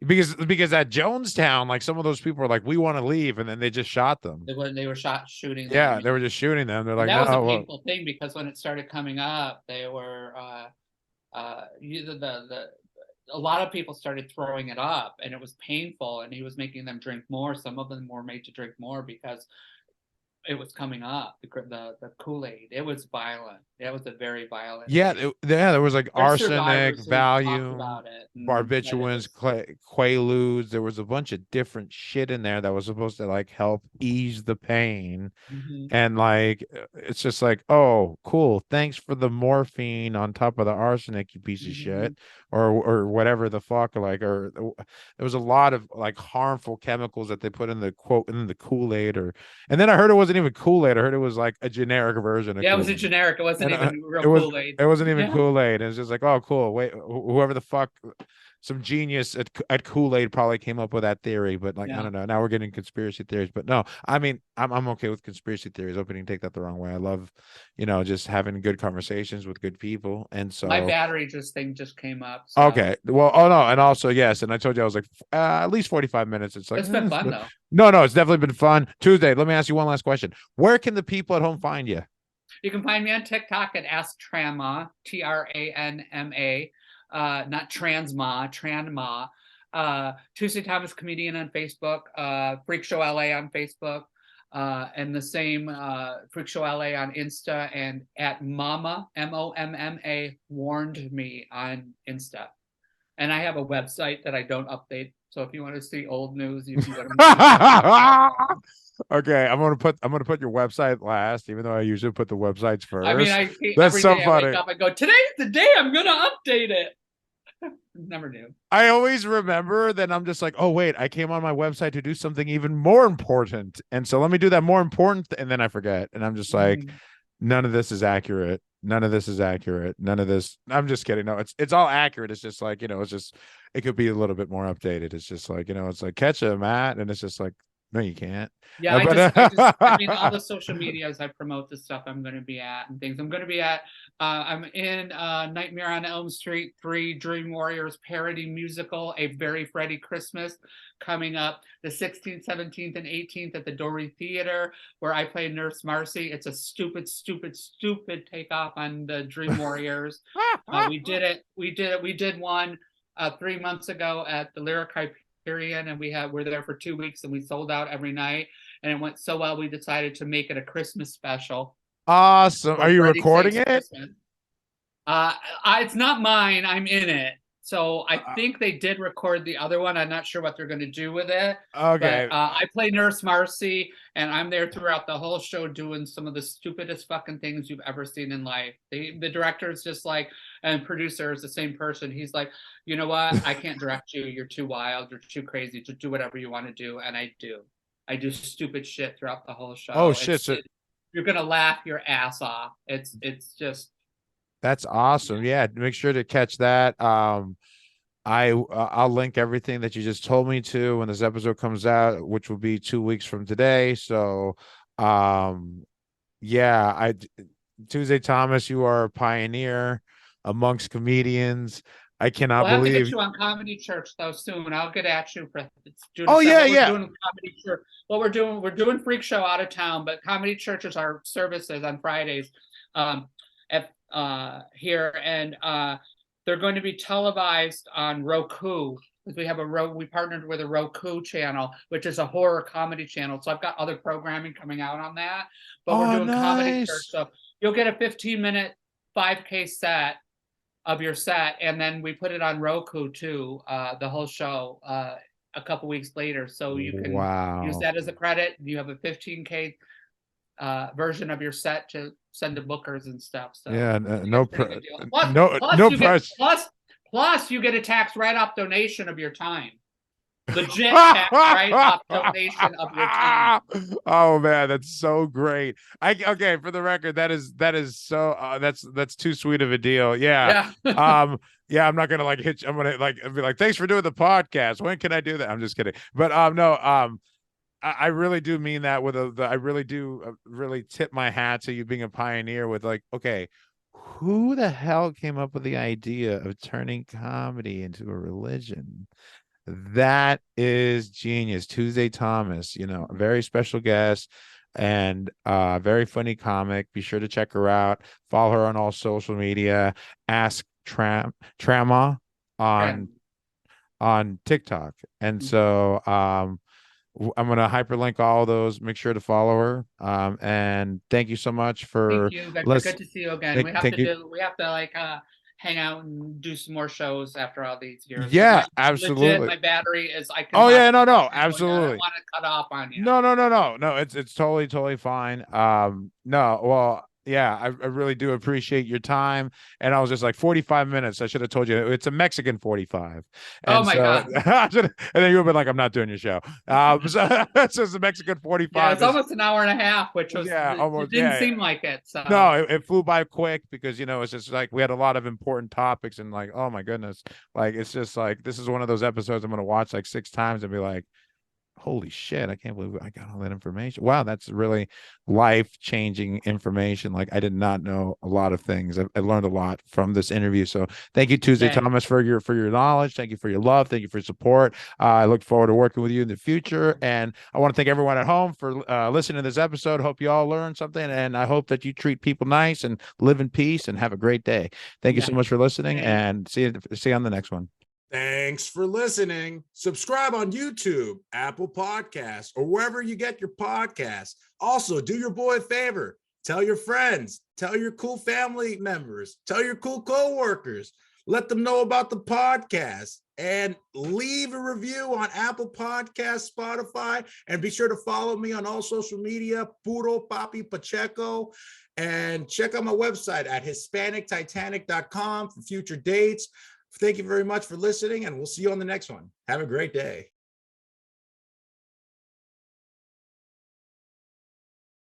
Speaker 1: because at Jonestown, like some of those people were like, we want to leave, and then they just shot them.
Speaker 2: They were shooting them.
Speaker 1: Yeah, they were just shooting them. They're like,
Speaker 2: that
Speaker 1: no,
Speaker 2: was a
Speaker 1: well,
Speaker 2: painful thing, because when it started coming up, they were a lot of people started throwing it up, and it was painful, and he was making them drink more. Some of them were made to drink more because it was coming up, the Kool-Aid. It was violent. It was a very violent.
Speaker 1: yeah, there was like
Speaker 2: There's
Speaker 1: arsenic,
Speaker 2: survivors who talked
Speaker 1: Valium,
Speaker 2: about it,
Speaker 1: barbiturates, quaaludes. There was a bunch of different shit in there that was supposed to like help ease the pain. And like, it's just like, oh, cool. Thanks for the morphine on top of the arsenic, you piece of shit, or whatever the fuck. Like, or there was a lot of like harmful chemicals that they put in the Kool-Aid, and then I heard it wasn't even Kool-Aid. I heard it was like a generic version of
Speaker 2: Yeah, it
Speaker 1: Kool-Aid.
Speaker 2: was a generic. It wasn't even real Kool-Aid.
Speaker 1: It wasn't even Kool-Aid. It was just like, oh, cool. Wait, whoever the fuck, some genius at Kool-Aid probably came up with that theory. But like, I don't know. Now we're getting conspiracy theories. But no, I mean, I'm okay with conspiracy theories. Hoping you take that the wrong way. I love, just having good conversations with good people. And so
Speaker 2: my battery thing just came up. So.
Speaker 1: Okay. Well, oh no, and also yes, and I told you I was like at least 45 minutes. It's like
Speaker 2: it's been fun though.
Speaker 1: No, it's definitely been fun. Tuesday. Let me ask you one last question. Where can the people at home find you?
Speaker 2: You can find me on TikTok at Ask Tranma, Tranma, not Transma, Tranma. Tuesday Thomas Comedian on Facebook, Freak Show LA on Facebook, and the same Freak Show LA on Insta, and at Mama, Momma, Warned Me on Insta. And I have a website that I don't update. So if you want to see old news, you can go to
Speaker 1: Okay, I'm gonna put your website last, even though I usually put the websites first.
Speaker 2: I mean,
Speaker 1: that's
Speaker 2: every
Speaker 1: so
Speaker 2: day
Speaker 1: funny.
Speaker 2: I wake up, I go, today's the day I'm gonna update it. Never do.
Speaker 1: I always remember that I'm just like, oh wait, I came on my website to do something even more important, and so let me do that more important, and then I forget, and I'm just like, none of this is accurate. None of this is accurate. None of this. I'm just kidding. No, it's all accurate. It's just like, it's just, it could be a little bit more updated. It's just like, it's like, catch a Matt, and it's just like, no, you can't.
Speaker 2: Yeah, I mean, all the social medias I promote the stuff I'm going to be at and things. I'm going to be at, I'm in Nightmare on Elm Street 3 Dream Warriors parody musical, A Very Freddy Christmas, coming up the 16th, 17th, and 18th at the Dory Theater, where I play Nurse Marcy. It's a stupid takeoff on the Dream Warriors. We did one 3 months ago at the Lyric Hyperion, and we're there for 2 weeks, and we sold out every night, and it went so well we decided to make it a Christmas special.
Speaker 1: Awesome. Are you recording it?
Speaker 2: It's not mine. I'm in it. So I think they did record the other one. I'm not sure what they're going to do with it.
Speaker 1: Okay.
Speaker 2: But, I play Nurse Marcy, and I'm there throughout the whole show doing some of the stupidest fucking things you've ever seen in life. The director is just like, and producer is the same person. He's like, you know what? I can't direct you. You're too wild. You're too crazy to do whatever you want to do. And I do. I do stupid shit throughout the whole show.
Speaker 1: Oh, shit.
Speaker 2: You're going to laugh your ass off. It's just.
Speaker 1: That's awesome. Yeah, make sure to catch that. I'll link everything that you just told me to when this episode comes out, which will be 2 weeks from today. So, yeah, Tuesday Thomas, you are a pioneer amongst comedians. I cannot believe.
Speaker 2: I'll have to get you on Comedy Church though soon. I'll get at you for doing.
Speaker 1: Oh yeah.
Speaker 2: Doing Comedy Church. What we're doing Freak Show out of town, but Comedy Church is our services on Fridays. Here, and they're going to be televised on Roku, because we partnered with a Roku channel, which is a horror comedy channel. So I've got other programming coming out on that, but we're doing Comedy Church, so you'll get a 15-minute 5K set of your set, and then we put it on Roku too, the whole show a couple weeks later, so you can use that as a credit. You have a 15K version of your set to send to bookers and stuff. So
Speaker 1: yeah, no pressure.
Speaker 2: Plus you get a tax write-off donation of your time. Legit tax write-off donation of your time.
Speaker 1: Oh man, that's so great. Okay, for the record, that is so that's too sweet of a deal. Yeah. Yeah, I'm not gonna like hit you. I'm gonna like be like, thanks for doing the podcast. When can I do that? I'm just kidding. But no, I really do mean that with I really do really tip my hat to you being a pioneer with like, okay, who the hell came up with the idea of turning comedy into a religion? That is genius. Tuesday Thomas, a very special guest and very funny comic. Be sure to check her out. Follow her on all social media. Ask Trama on TikTok. And so I'm going to hyperlink all of those. Make sure to follow her. And thank you so much for
Speaker 2: Thank you, Victor. Good to see you again. We have to like hang out and do some more shows after all these years.
Speaker 1: Yeah, absolutely.
Speaker 2: Legit, my battery is
Speaker 1: Oh yeah, no, absolutely.
Speaker 2: I don't want to cut off on you.
Speaker 1: No. It's totally fine. No, well, yeah, I really do appreciate your time. And I was just like 45 minutes. I should have told you it's a Mexican 45. And
Speaker 2: oh my God.
Speaker 1: and then you would have been like, I'm not doing your show. So it's just a Mexican 45.
Speaker 2: Yeah, it's almost an hour and a half, which was
Speaker 1: almost,
Speaker 2: it didn't seem like it. So
Speaker 1: no, it flew by quick because it's just like we had a lot of important topics and like, oh my goodness. Like it's just like this is one of those episodes I'm gonna watch like 6 times and be like, holy shit, I can't believe I got all that information. Wow, that's really life-changing information. Like I did not know a lot of things. I learned a lot from this interview. So thank you, Tuesday Thomas, for your knowledge. Thank you for your love. Thank you for your support. I look forward to working with you in the future. And I want to thank everyone at home for listening to this episode. Hope you all learned something. And I hope that you treat people nice and live in peace and have a great day. Thank you so much for listening and see you on the next one.
Speaker 3: Thanks for listening. Subscribe on YouTube, Apple Podcasts, or wherever you get your podcasts. Also, do your boy a favor. Tell your friends. Tell your cool family members. Tell your cool coworkers. Let them know about the podcast. And leave a review on Apple Podcasts, Spotify. And be sure to follow me on all social media, Puro Papi Pacheco. And check out my website at HispanicTitanic.com for future dates. Thank you very much for listening, and we'll see you on the next one. Have a great day.